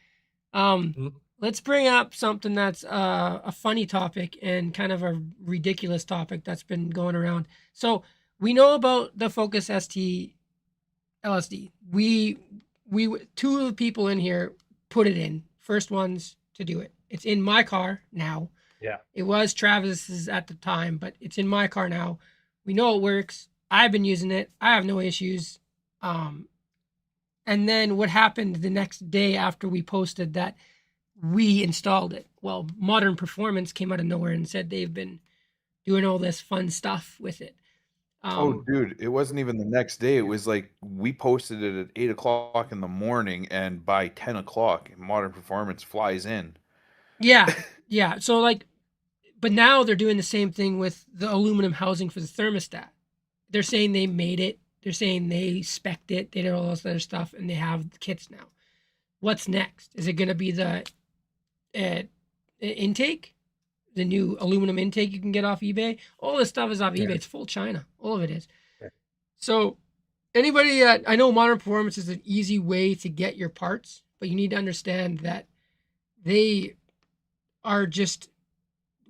Mhm. Let's bring up something that's a funny topic and kind of a ridiculous topic that's been going around. So we know about the Focus ST LSD. We two of the people in here put it in. First ones to do it. It's in my car now. Yeah. It was Travis's at the time, but it's in my car now. We know it works. I've been using it. I have no issues. And then what happened the next day after we posted that we installed it? Well, Modern Performance came out of nowhere and said they've been doing all this fun stuff with it. oh, dude, it wasn't even the next day. It was like we posted it at 8 o'clock in the morning, and by 10 o'clock, Modern Performance flies in. Yeah, yeah. So but now they're doing the same thing with the aluminum housing for the thermostat. They're saying they made it. They're saying they spec'd it. They did all this other stuff, and they have the kits now. What's next? Is it going to be the intake, the new aluminum intake you can get off eBay? All this stuff is off eBay. It's full China. All of it is. Yeah. So anybody, I know Modern Performance is an easy way to get your parts, but you need to understand that they are just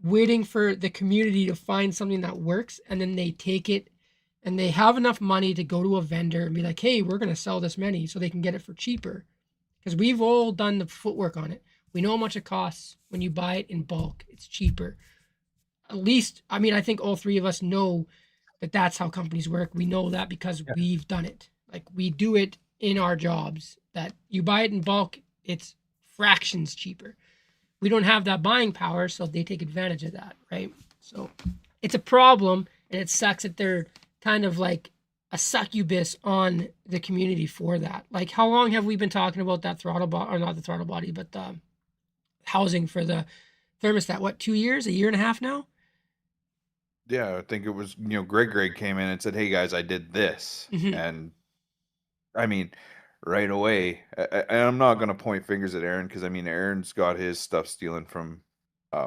waiting for the community to find something that works, and then they take it and they have enough money to go to a vendor and be like, hey, we're going to sell this many so they can get it for cheaper. Because we've all done the footwork on it. We know how much it costs when you buy it in bulk. It's cheaper. At least, I mean, I think all three of us know that that's how companies work. We know that because we've done it. Like, we do it in our jobs, that you buy it in bulk, it's fractions cheaper. We don't have that buying power, so they take advantage of that, right? So it's a problem, and it sucks that they're kind of like a succubus on the community for that. Like, how long have we been talking about that throttle body, or not the throttle body, but the housing for the thermostat? What, 2 years, a year and a half now? Yeah, I think it was, Greg came in and said, hey guys, I did this. Mhm. And I mean, right away, and I'm not going to point fingers at Aaron, because I mean, Aaron's got his stuff stealing from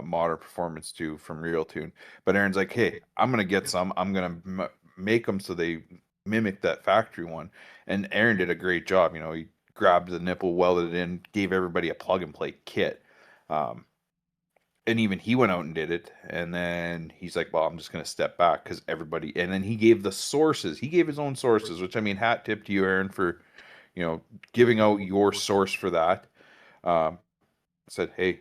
Modern Performance too, from Real Tune. But Aaron's like, hey, I'm going to get some. I'm going to make them so they mimic that factory one. And Aaron did a great job. He grabbed the nipple, welded it in, gave everybody a plug and play kit. And even he went out and did it. And then he's like, well, I'm just going to step back because everybody. And then he gave the sources. He gave his own sources, which, I mean, hat tip to you, Aaron, for, giving out your source for that. Said, hey,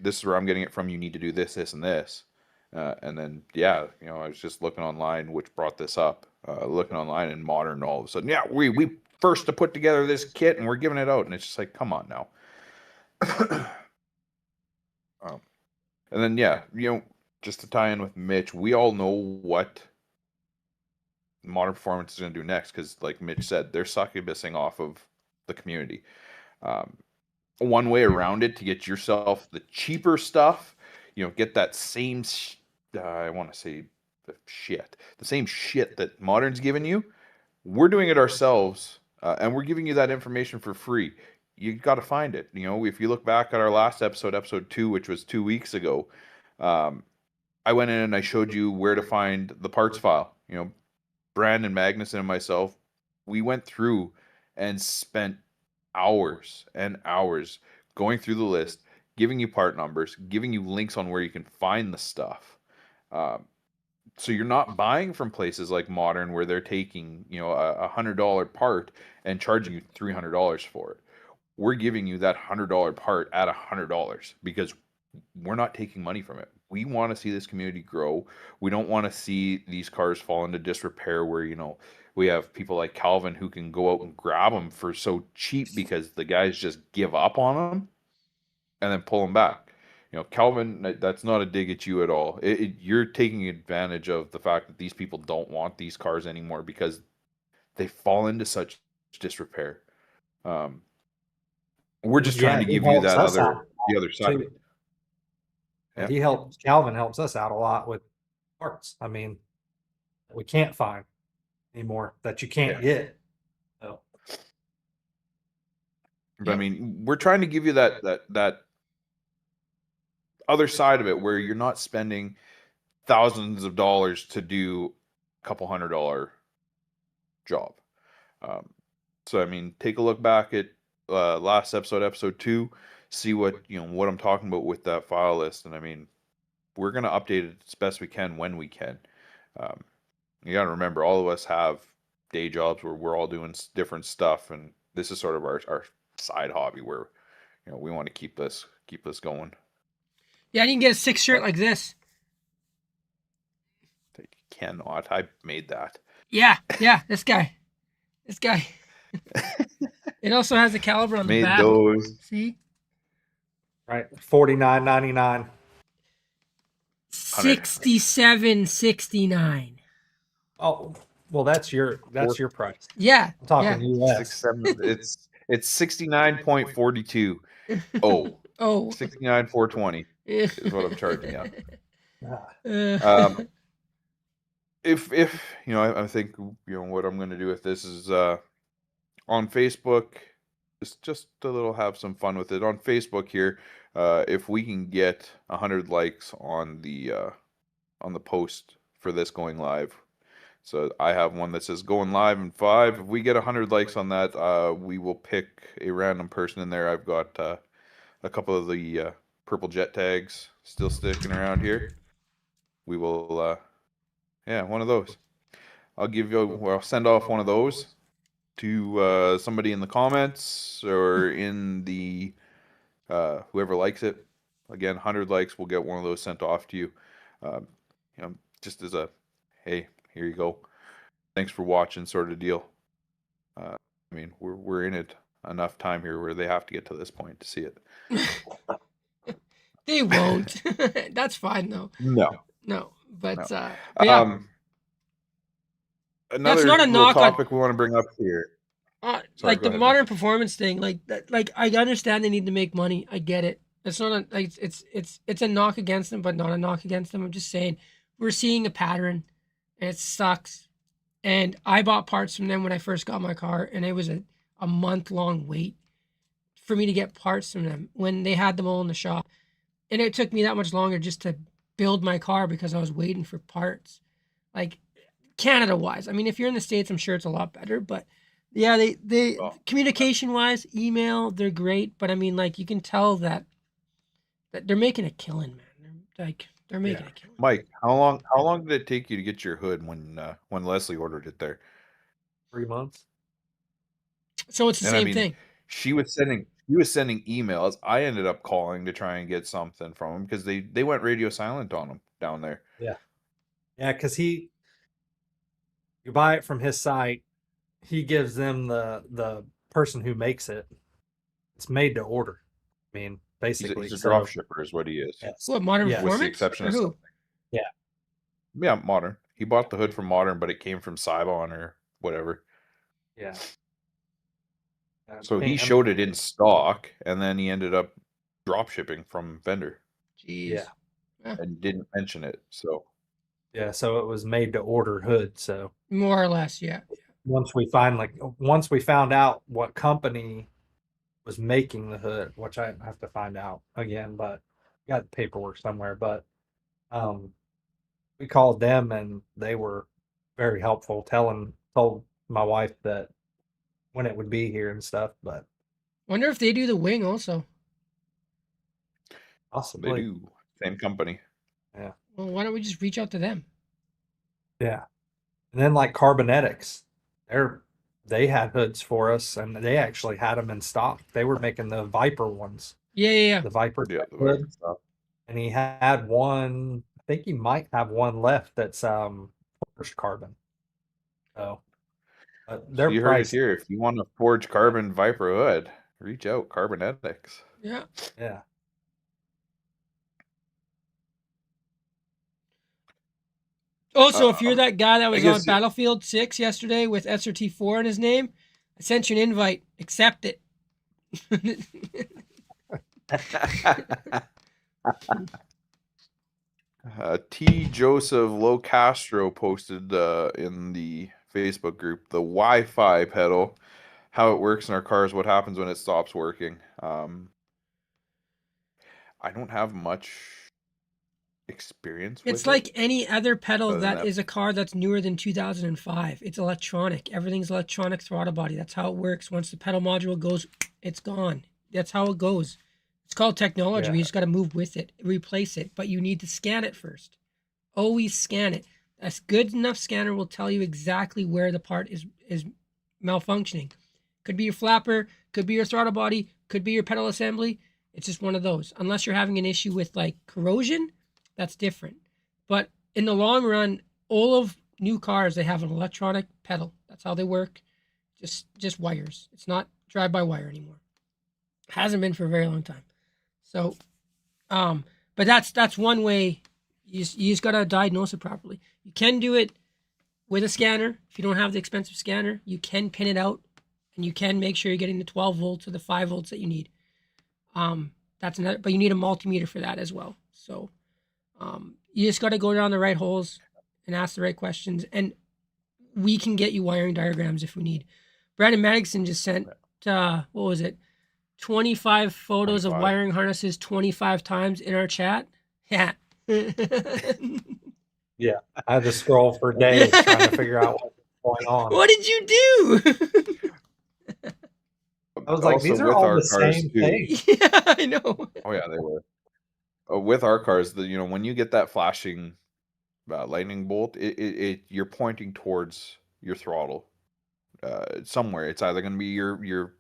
this is where I'm getting it from. You need to do this, this, and this. And then, yeah, I was just looking online, which brought this up. Looking online and Modern, all of a sudden, yeah, we first to put together this kit and we're giving it out. And it's just like, come on now. And then, yeah, just to tie in with Mitch, we all know what Modern Performance is going to do next, because, like Mitch said, they're succubusing off of the community. One way around it to get yourself the cheaper stuff, get that same, I want to say the same shit that Modern's giving you. We're doing it ourselves, and we're giving you that information for free. You got to find it. If you look back at our last episode, episode 2, which was 2 weeks ago, I went in and I showed you where to find the parts file. Brandon Magnuson and myself, we went through and spent hours and hours going through the list, giving you part numbers, giving you links on where you can find the stuff. So you're not buying from places like Modern where they're taking, a $100 part and charging you $300 for it. We're giving you that $100 part at $100 because we're not taking money from it. We want to see this community grow. We don't want to see these cars fall into disrepair where, we have people like Calvin who can go out and grab them for so cheap because the guys just give up on them and then pull them back. Calvin, that's not a dig at you at all. You're taking advantage of the fact that these people don't want these cars anymore because they fall into such disrepair. We're just trying to give you that the other side. Too. Yeah. Calvin helps us out a lot with parts. I mean, we can't find anymore that you can't get. So. But I mean, we're trying to give you that other side of it where you're not spending thousands of dollars to do a couple $100 job. So I mean, take a look back at last episode, episode 2, see what I'm talking about with that file list. And I mean, we're gonna update it as best we can when we can. You gotta remember, all of us have day jobs where we're all doing different stuff, and this is sort of our side hobby where we want to keep this going. Yeah, you can get a 6 shirt like this. You cannot. I made that. Yeah, this guy. It also has a caliber on the back. Made those. See? Right, $49.99. $67.69. Oh, well, that's your price. Yeah, I'm talking US. 6, 7, it's 69.42. Oh, 69,420 is what I'm charging you. If I think what I'm going to do with this is on Facebook, just a little have some fun with it on Facebook here. If we can get 100 likes on the post for this going live. So I have one that says going live in 5. If we get 100 likes on that, we will pick a random person in there. I've got a couple of the purple jet tags still sticking around here. We will, one of those. I'll send off one of those to somebody in the comments or in the whoever likes it. Again, 100 likes, we'll get one of those sent off to you. Just as a, hey, here you go. Thanks for watching, sort of deal. I mean, we're in it enough time here where they have to get to this point to see it. They won't. That's fine though. No. But yeah. Another not a knock topic we want to bring up here. Like the modern performance thing, like I understand they need to make money. I get it. It's not it's a knock against them, but not a knock against them. I'm just saying we're seeing a pattern, and it sucks. And I bought parts from them when I first got my car, and it was a month-long wait for me to get parts from them when they had them all in the shop. And it took me that much longer just to build my car because I was waiting for parts. Like Canada-wise, I mean, if you're in the States, I'm sure it's a lot better. But yeah, they communication-wise, email, they're great. But I mean, like you can tell that they're making a killing, man. They're making a killing. Mike, how long did it take you to get your hood when Leslie ordered it there? 3 months. So it's the same thing. She was sending emails. I ended up calling to try and get something from him because they went radio silent on him down there. Yeah, because you buy it from his site. He gives them the person who makes it. It's made to order. I mean, basically, he's a drop shipper is what he is. Yes. What, Modern Performance? With the exception of who? Yeah, Modern. He bought the hood from Modern, but it came from Cybon or whatever. Yeah. So he showed it in stock, and then he ended up drop shipping from vendor. Jeez. Yeah. and didn't mention it. So Yeah, so it was made to order hood. So More or less, yeah. once we found out what company was making the hood, which I have to find out again, but got the paperwork somewhere. But um, we called them and they were very helpful, told my wife that when it would be here and stuff. But Wonder if they do the wing also. they possibly, do. Same company. yeah, Well, why don't we just reach out to them? yeah. And then like Carbonetics, they had hoods for us, and they actually had them in stock. They were making the Viper ones, Yeah. the Viper Yeah, type the Viper hood, stuff. and he had one. I think he might have one left that's forged carbon. So, but So they're you heard it pricey. here. If you want a forged carbon Viper hood, reach out, Carbonetics. Yeah. Yeah. Also, if you're that guy that I was on guess Battlefield 6 yesterday with SRT-4 in his name, I sent you an invite. Accept it. T. Joseph Lo Castro posted in the Facebook group the Wi-Fi pedal, how it works in our cars, what happens when it stops working. I don't have much experience It's with it like any other pedal other than that that. is a car that's newer than 2005. It's electronic. Everything's electronic throttle body. That's how it works. Once the pedal module goes, it's gone. That's how it goes. It's called technology. Yeah. We just got to move with it, replace it, but you need to scan it first. Always scan it. A good enough scanner will tell you exactly where the part is malfunctioning. Could be your flapper, could be your throttle body, could be your pedal assembly. It's just one of those. Unless you're having an issue with like corrosion, that's different. But in the long run, all of new cars they have an electronic pedal. That's how they work. Just wires. It's not drive by wire anymore. Hasn't been for a very long time. So, but that's one way. You just gotta diagnose it properly. You can do it with a scanner. If you don't have the expensive scanner, you can pin it out, and you can make sure you're getting the 12 volts or the 5 volts that you need. That's another, but you need a multimeter for that as well. So, you just got to go down the right holes and ask the right questions, and we can get you wiring diagrams if we need. Brandon Maddoxon just sent what was it, 25 photos of 25. wiring harnesses 25 times in our chat. Yeah. Yeah. I had to scroll for days trying to figure out what's going on. What did you do? I was like, Also these are with all our the cars same too. thing. Yeah, I know. Oh yeah, they were. With our cars, when you get that flashing lightning bolt, you're pointing towards your throttle somewhere. It's either going to be your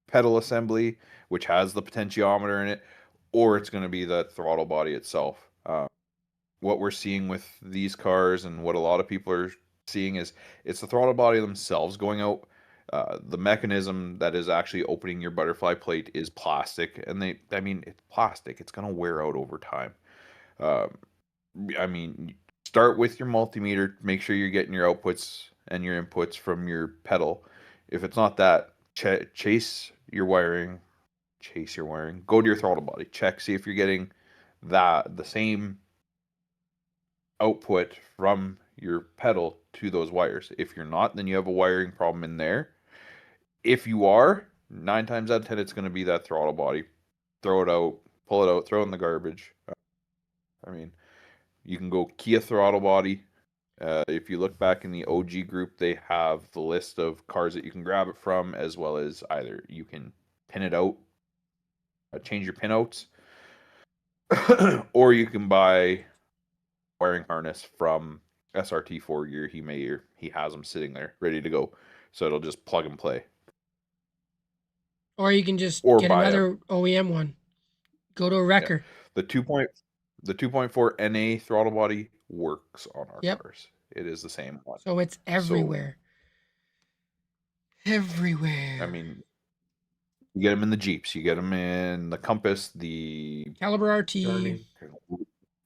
pedal assembly, which has the potentiometer in it, or it's going to be the throttle body itself. What we're seeing with these cars and what a lot of people are seeing is it's the throttle body themselves going out. The mechanism that is actually opening your butterfly plate is plastic, and it's plastic. It's going to wear out over time. Um, start with your multimeter. Make sure you're getting your outputs and your inputs from your pedal. If it's not that, chase your wiring. Chase your wiring. Go to your throttle body. Check, see if you're getting the same output from your pedal to those wires. If you're not, then you have a wiring problem in there. If you are, 9 times out of 10, it's going to be that throttle body. Throw it out, pull it out, throw it in the garbage. You can go Kia throttle body. If you look back in the OG group, they have the list of cars that you can grab it from, as well as either you can pin it out, change your pinouts, or you can buy wiring harness from SRT-4 gear. He has them sitting there ready to go, so it'll just plug and play. Or you can just Or get buy another OEM one. Go to a wrecker. The 2.4 NA throttle body works on our Yep. cars. It is the same one. So it's everywhere. Everywhere. I mean, you get them in the Jeeps, you get them in the Compass, the Caliber RT. Journey.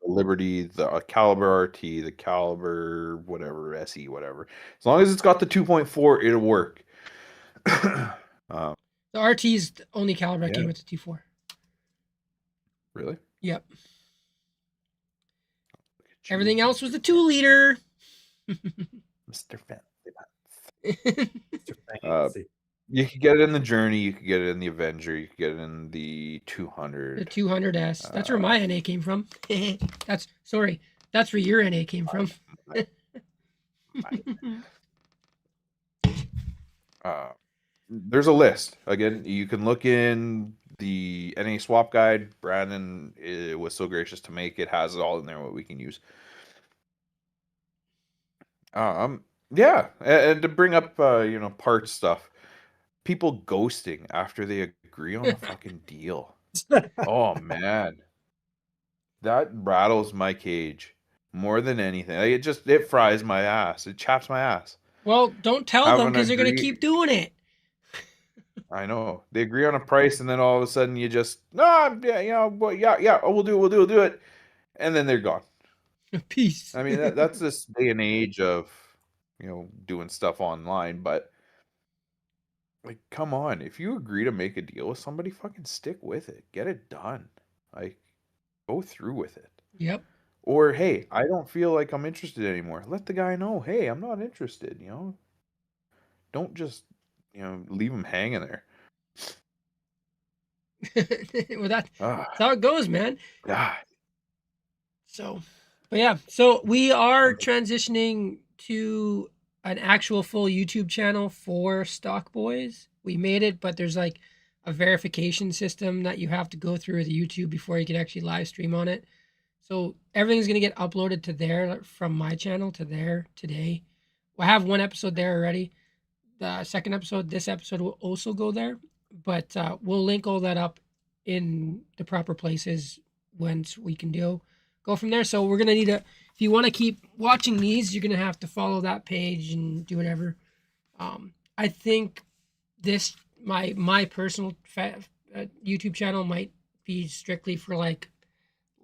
Liberty, the Caliber RT, the Caliber whatever, SE, whatever. As long as it's got the 2.4, it'll work. The RT's the only caliber that came with the T4. Really? Yep. Everything else was the 2-liter. Mr. Fancy Mr. Fancy. You could get it in the Journey. You could get it in the Avenger. You could get it in the 200. The 200S. That's where my NA came from. That's where your NA came from. There's a list. Again, you can look in the NA swap guide. Brandon was so gracious to make it. Has it all in there what we can use. Yeah, and to bring up parts stuff. People ghosting after they agree on a fucking deal. Oh man. That rattles my cage more than anything. Like, it fries my ass. It chaps my ass. Well, don't tell them because they're gonna keep doing it. I know. They agree on a price, and then all of a sudden you just we'll do it, and then they're gone. Peace. I mean, that's this day and age of doing stuff online, but like, come on, if you agree to make a deal with somebody, fucking stick with it. Get it done. Like, go through with it. Yep. Or, hey, I don't feel like I'm interested anymore. Let the guy know, hey, I'm not interested, Don't just, leave him hanging there. Well, that's how it goes, man. God. So we are transitioning to an actual full YouTube channel for Stockboys. We made it, but there's like a verification system that you have to go through with YouTube before you can actually live stream on it. So everything's going to get uploaded to there from my channel to there today. I have one episode there already. The second episode, this episode will also go there, but we'll link all that up in the proper places once we can go from there. So we're going to need if you want to keep watching these, you're going to have to follow that page and do whatever. I think this, my personal YouTube channel might be strictly for like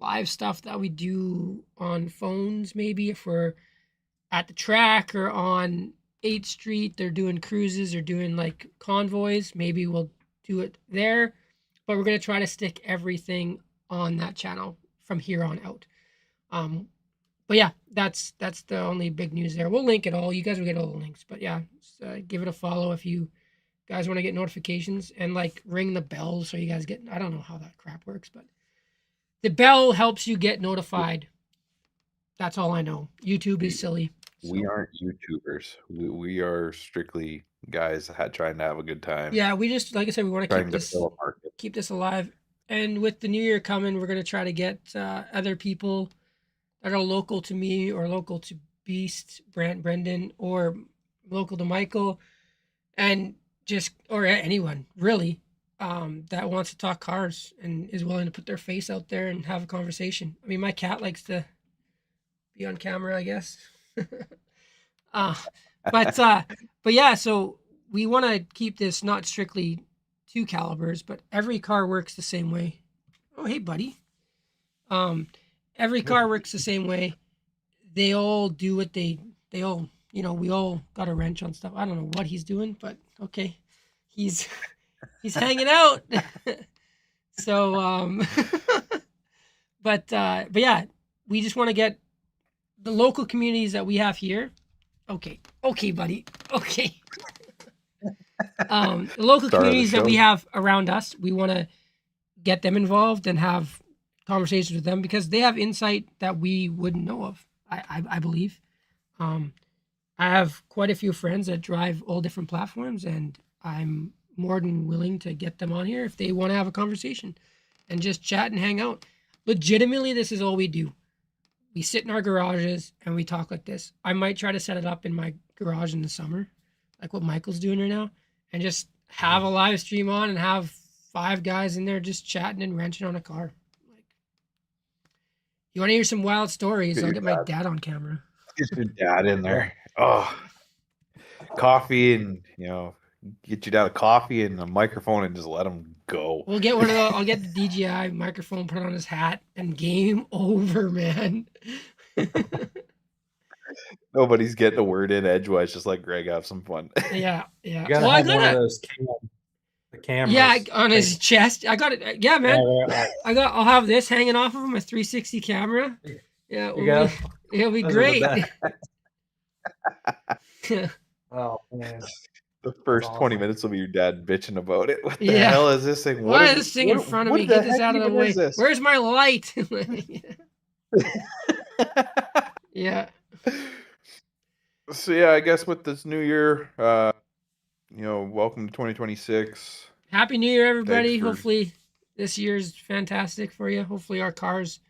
live stuff that we do on phones. Maybe if we're at the track or on 8th Street, they're doing cruises or doing like convoys. Maybe we'll do it there, but we're going to try to stick everything on that channel from here on out. But yeah, that's the only big news there. We'll link it all. You guys will get all the links, but yeah, give it a follow if you guys want to get notifications and like ring the bell so you guys get, I don't know how that crap works, but the bell helps you get notified. That's all I know. YouTube is silly. So. We aren't YouTubers. We are strictly guys trying to have a good time. Yeah, we just, like I said, we want to keep this alive. And with the new year coming, we're going to try to get other people that are local to me or local to Beast, Brendan, or local to Michael, and or anyone really that wants to talk cars and is willing to put their face out there and have a conversation. I mean, my cat likes to be on camera, I guess. But yeah, so we want to keep this not strictly 2 calibers, but every car works the same way. Oh, hey, buddy. Every car works the same way. They all do what they all, we all got a wrench on stuff. I don't know what he's doing, but okay. He's hanging out. So, but yeah, we just want to get the local communities that we have here. Okay, buddy. Okay. The local communities that we have around us, we want to get them involved and have conversations with them because they have insight that we wouldn't know of. I believe. I have quite a few friends that drive all different platforms, and I'm more than willing to get them on here if they want to have a conversation and just chat and hang out. Legitimately, this is all we do. We sit in our garages and we talk like this. I might try to set it up in my garage in the summer, like what Michael's doing right now, and just have a live stream on and have 5 guys in there just chatting and wrenching on a car. Like, you want to hear some wild stories? I'll get my dad on camera. Get your dad in there. Oh, coffee and get your dad a coffee and a microphone and just let him go. We'll get one of those. I'll get the DJI microphone, put it on his hat, and game over, man. Nobody's getting a word in edgewise. Just let Greg have some fun. Yeah. You gotta have one of those cameras. Yeah, on his chest. I got it. Yeah, man. I'll have this hanging off of him, a 360 camera. Yeah, It'll be Those are the great. best. Oh man, The first 20 awesome. minutes will be your dad bitching about it. What the Yeah. hell is this thing? Why is this thing in front of me? the Get this heck out of the even way. is this? Where's my light? Yeah. So yeah, I guess with this new year, welcome to 2026. Happy New Year, everybody. for- Hopefully this year's fantastic for you. Hopefully our cars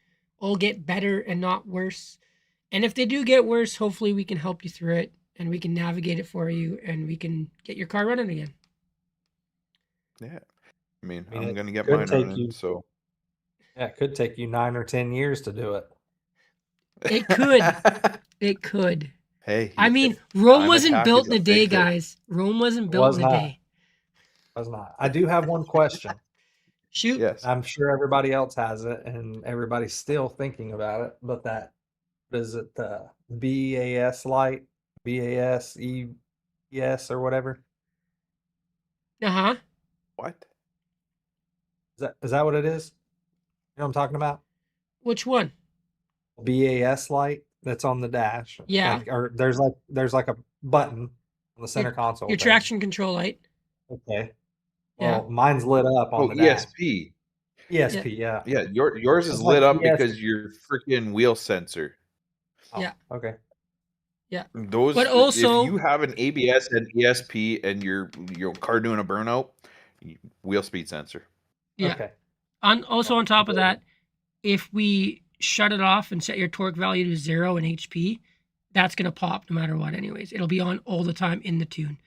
all get better and not worse. And if they do get worse, hopefully we can help you through it and we can navigate it for you and we can get your car running again. Yeah. I mean, I mean, I'm it going to get could mine take running, you- so. Yeah, it could take you 9 or 10 years to do it. It could. It could. Hey. I mean, Rome I'm wasn't happy built in to a day, fix it. guys. Rome wasn't It built was in a not. day. I was not. I do have one question. Shoot. Yes. I'm sure everybody else has it, and everybody's still thinking about it. But that is it the BAS light, BAS ES or whatever? Uh-huh. What? Is that what it is? You know what I'm talking about? Which one? BAS light that's on the dash. Yeah. Or there's like a button on the center console. Your thing. traction control light. Okay. Yeah. Well, mine's lit up on the dash. ESP. ESP, yeah. Yeah, yours is It's lit like up ESP. because your freaking wheel sensor. Oh, Yeah. Okay. Yeah. Those, But also- if you have an ABS and ESP and your car doing a burnout, wheel speed sensor. Yeah. Okay. Also on top of that, if we shut it off and set your torque value to 0 in HP, that's going to pop no matter what anyways. It'll be on all the time in the tune.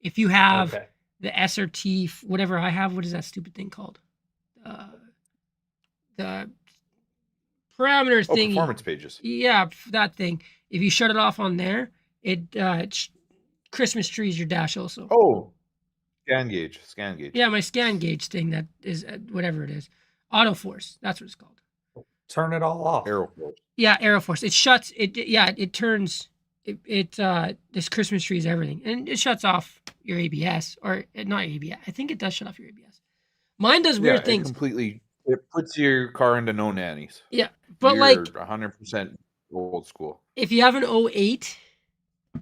If you have Okay. the SRT, whatever I have, what is that stupid thing called? The parameters thing. Performance pages. Yeah, that thing. If you shut it off on there, it Christmas trees your dash also. Oh, scan gauge. Yeah, my scan gauge thing that is whatever it is. Auto force. That's what it's called. Turn it all off. Arrow force. Yeah, arrow force. It shuts. It turns. This Christmas tree is everything, and it shuts off your ABS or not ABS. I think it does shut off your ABS. Mine does weird things. It puts your car into no nannies. Yeah, but You're like 100% old school. if you have an 08,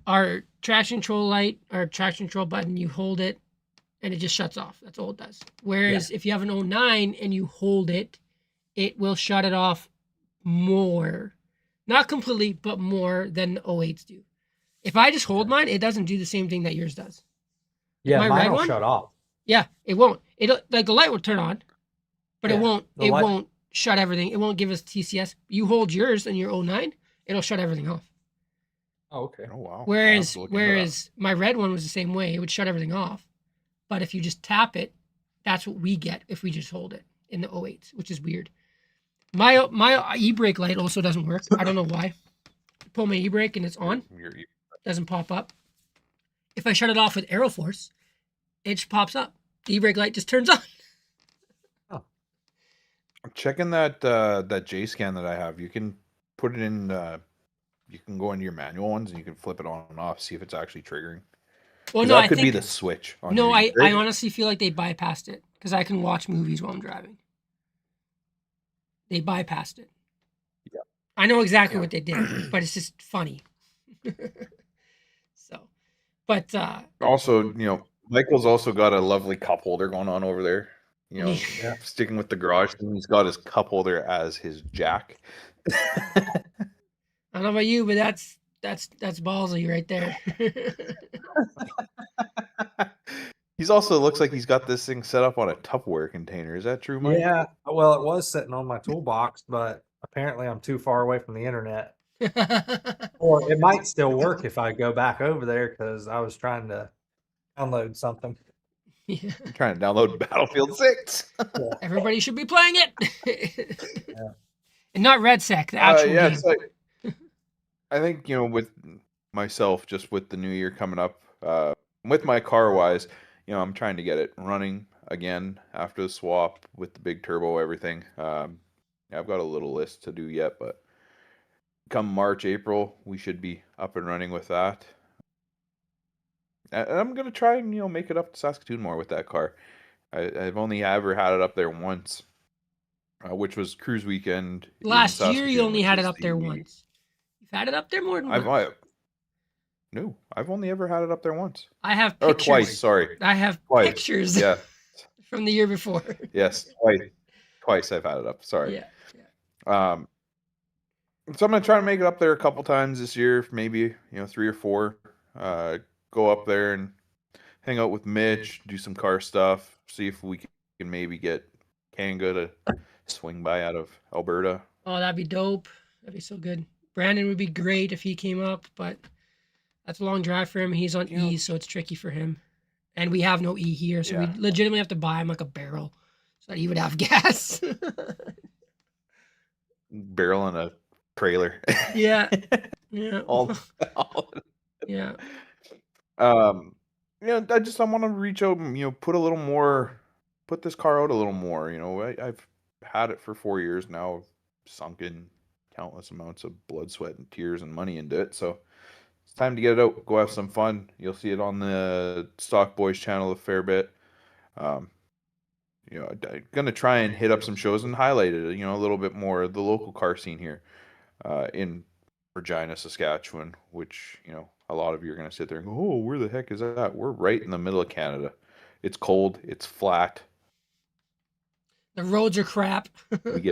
our traction control light or traction control button, you hold it and it just shuts off. That's all it does. Whereas if you have an 09 and you hold it, it will shut it off more. Not completely, but more than the 08s do. If I just hold mine, it doesn't do the same thing that yours does. Yeah, my mine red will one? shut off. Yeah, it won't. It'll like the light will turn on, but it Yeah, won't. the It light- won't shut everything. It won't give us TCS. You hold yours and your 09, it'll shut everything off. Oh, okay. Oh, wow. Whereas my red one was the same way. It would shut everything off. But if you just tap it, that's what we get if we just hold it in the 08s, which is weird. My e-brake light also doesn't work. I don't know why. Pull my e-brake and it's on. Doesn't pop up. If I shut it off with Aero Force, it just pops up. The e-brake light just turns on. I'm checking that J scan that I have. You can put it in. You can go into your manual ones and you can flip it on and off, see if it's actually triggering. Well, 'Cause no, that I could think be the switch. On no, your I e-brake. honestly feel like they bypassed it because I can watch movies while I'm driving. They bypassed it. Yeah. I know exactly what they did, but it's just funny. So, but Also, Michael's also got a lovely cup holder going on over there. Yeah. Sticking with the garage thing, he's got his cup holder as his jack. I don't know about you, but that's ballsy right there. He's also looks like he's got this thing set up on a Tupperware container. Is that true, Mike? Yeah. Well, it was sitting on my toolbox, but apparently I'm too far away from the internet. Or it might still work if I go back over there because I was trying to download something. Yeah. I'm trying to download Battlefield 6. Everybody should be playing it. Yeah. And not RedSec, the actual game. It's like, I think, with myself, just with the new year coming up, with my car wise, I'm trying to get it running again after the swap with the big turbo, everything. I've got a little list to do yet, but come March, April, we should be up and running with that. And I'm going to try and, make it up to Saskatoon more with that car. I've only ever had it up there once, which was cruise weekend. in Last year, you Saskatoon, only which had it is up there the- once. You've had it up there more than I've once. no, I've only ever had it up there once. I have Oh, pictures. twice. Sorry, I have twice. pictures Yeah, from the year before. yes, twice. Twice I've had it up. Sorry. Yeah. So I'm gonna try to make it up there a couple times this year, maybe 3 or 4. Go up there and hang out with Mitch, do some car stuff, see if we can maybe get Kanga to swing by out of Alberta. Oh, that'd be dope. That'd be so good. Brandon would be great if he came up, but that's a long drive for him. He's on E, so it's tricky for him. And we have no E here, so we legitimately have to buy him like a barrel so that he would have gas. Barrel in a trailer. Yeah. Yeah. Yeah. I want to reach out and put this car out a little more. I've had it for 4 years now. I've sunk in countless amounts of blood, sweat, and tears and money into it. So it's time to get it out. Go have some fun. You'll see it on the Stockboys channel a fair bit. I'm gonna try and hit up some shows and highlight it. A little bit more the local car scene here in Regina, Saskatchewan, which, a lot of you are going to sit there and go, oh, where the heck is that? We're right in the middle of Canada. It's cold. It's flat. The roads are crap. Roads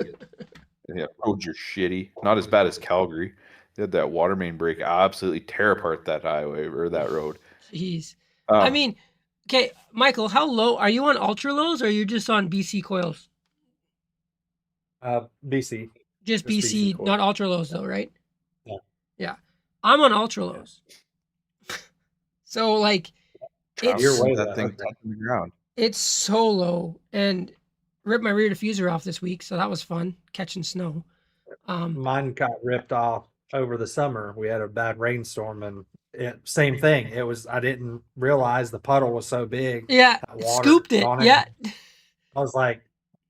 are shitty. Not as bad as Calgary. They had that water main break absolutely tear apart that highway or that road. Jeez. I mean, okay, Michael, how low? Are you on ultra lows or are you just on BC coils? BC. Just BC, not ultra lows though, right? Yeah. Yeah. I'm on ultra lows. So like that thing touching the ground. It's so low, and ripped my rear diffuser off this week, so that was fun catching snow. Mine got ripped off over the summer. We had a bad rainstorm, and same thing. I didn't realize the puddle was so big. Yeah, scooped it. Yeah. I was like,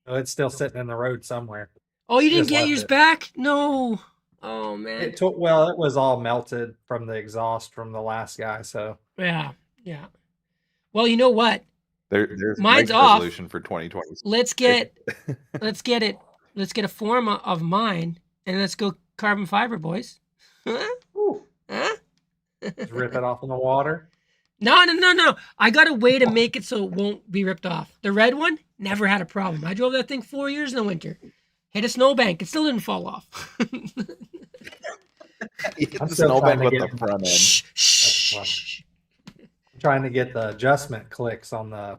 oh, it's still sitting in the road somewhere. Oh, you didn't get yours back? No. Oh man. It was all melted from the exhaust from the last guy. So yeah. Well, you know what? There's mine's off. Resolution for 2020. Let's get it. Let's get a form of mine, and let's go carbon fiber, boys. Just rip it off in the water. No. I got a way to make it so it won't be ripped off. The red one never had a problem. I drove that thing 4 years in the winter. Hit a snowbank. It still didn't fall off. I'm still trying to get the front end. I'm trying to get the adjustment clicks on to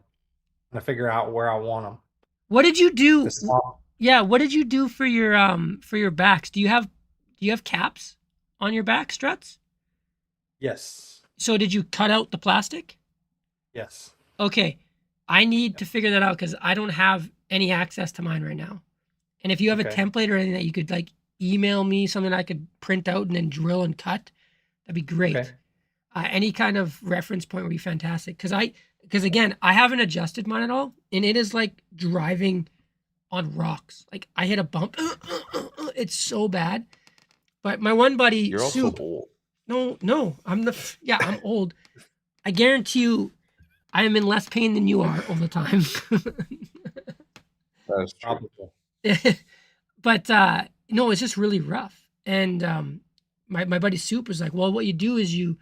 figure out where I want them. What did you do? Yeah, what did you do for your backs? Do you have caps on your back struts? Yes. So did you cut out the plastic? Yes. Okay. I need to figure that out because I don't have any access to mine right now. And if you have a template or anything that you could like email me something I could print out and then drill and cut, that'd be great. Okay. Any kind of reference point would be fantastic. Because again, I haven't adjusted mine at all, and it is like driving on rocks. Like I hit a bump, it's so bad. But my one buddy, you're also old. No, I'm old. I guarantee you, I am in less pain than you are all the time. That's true. But no, it's just really rough. And my buddy Soup was like, well, what you do is you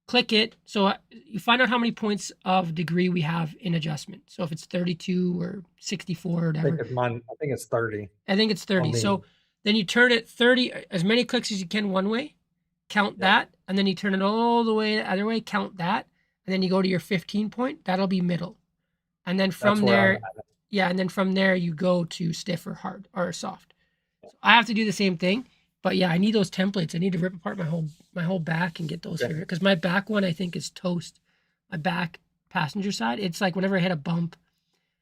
click it. So you find out how many points of degree we have in adjustment. So if it's 32 or 64 or whatever. I think it's 30. I think it's 30. So then you turn it 30, as many clicks as you can one way, count that, and then you turn it all the way the other way, count that, and then you go to your 15 point, that'll be middle. And then from there, and then from there you go to stiff or hard or soft. So I have to do the same thing. But yeah, I need those templates. I need to rip apart my whole back and get those here. Because my back one I think is toast. My back passenger side, it's like whenever I hit a bump,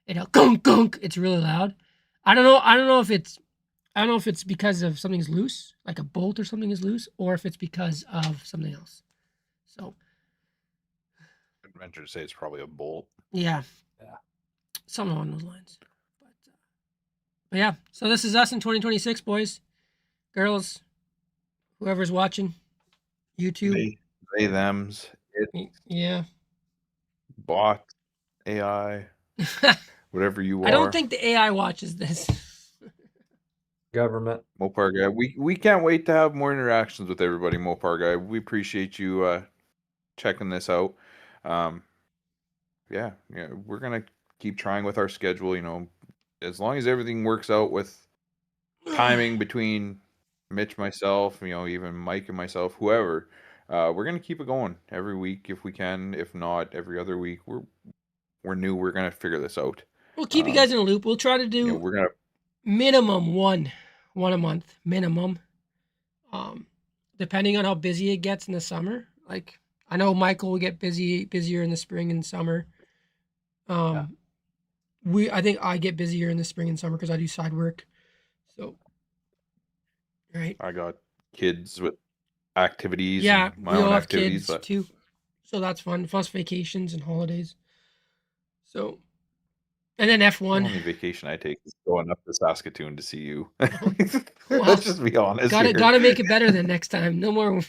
it'll gunk gunk. It's really loud. I don't know if it's because of something's loose, like a bolt or something is loose, or if it's because of something else. So I'd venture to say it's probably a bolt. Yeah. Something along those lines. But yeah, so this is us in 2026, boys. Girls, whoever's watching, YouTube. They thems. Yeah. Bot, AI, whatever you are. I don't think the AI watches this. government. Mopar guy. We can't wait to have more interactions with everybody, Mopar guy. We appreciate you checking this out. Yeah, we're gonna keep trying with our schedule. As long as everything works out with timing between Mitch, myself, even Mike and myself, whoever, we're gonna keep it going every week if we can. If not, every other week. We're new. We're gonna figure this out. We'll keep you guys in a loop. We'll try to do We're gonna minimum one a month, minimum. Depending on how busy it gets in the summer. Like I know Michael will get busier in the spring and summer. I think I get busier in the spring and summer because I do side work. So, right. I got kids with activities. Yeah, and my we own all have activities. kids too, so that's fun. Plus vacations and holidays. So, and then The F1. only vacation I take is going up to Saskatoon to see you. Well, Let's just be honest. Gotta make it better than next time. No more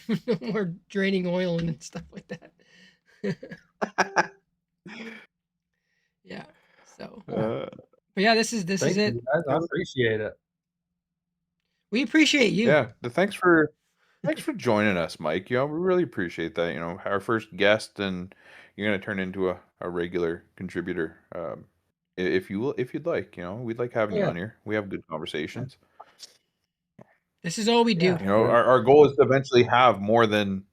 draining oil and stuff like that. Yeah. So, but yeah, this is Thank it. you, guys. I appreciate it. We appreciate you. Yeah. Thanks for joining us, Mike. We really appreciate that. Our first guest, and you're gonna turn into a regular contributor. If you'd like, we'd like having you on here. We have good conversations. This is all we do. Our goal is to eventually have more than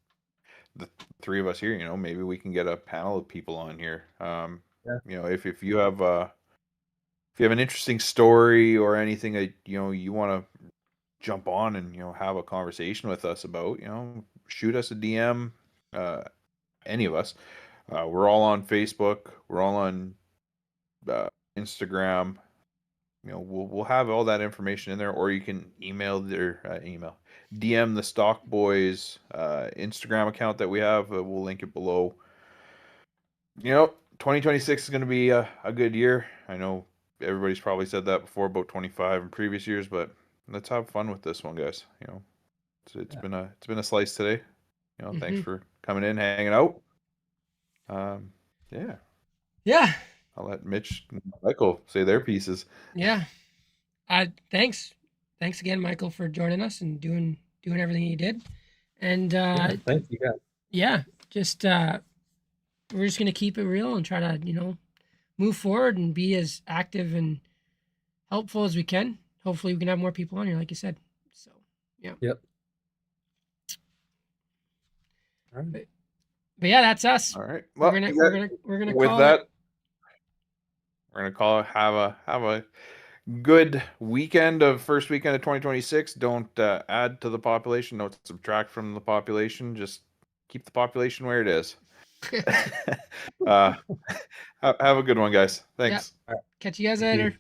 the three of us here. Maybe we can get a panel of people on here. If you have an interesting story or anything that you want to jump on and have a conversation with us about, shoot us a DM. Any of us. We're all on Facebook. We're all on Instagram. We'll have all that information in there, or you can DM the Stockboys Instagram account that we have. We'll link it below. 2026 is going to be a good year. I know everybody's probably said that before about 25 in previous years, but let's have fun with this one, guys. It's been a slice today. Thanks for coming in, hanging out. Yeah. I'll let Mitch and Michael say their pieces. Yeah. Thanks again, Michael, for joining us and doing everything you did. And thank you guys. Yeah, just we're just gonna keep it real and try to move forward and be as active and helpful as we can. Hopefully, we can have more people on here, like you said. So yeah. Yep. All right. But yeah, that's us. All right. Well, we're gonna with call that. it. We're gonna call it. Have a good weekend of first weekend of 2026. Don't add to the population. Don't subtract from the population. Just keep the population where it is. Have a good one, guys. Thanks. Catch you guys later.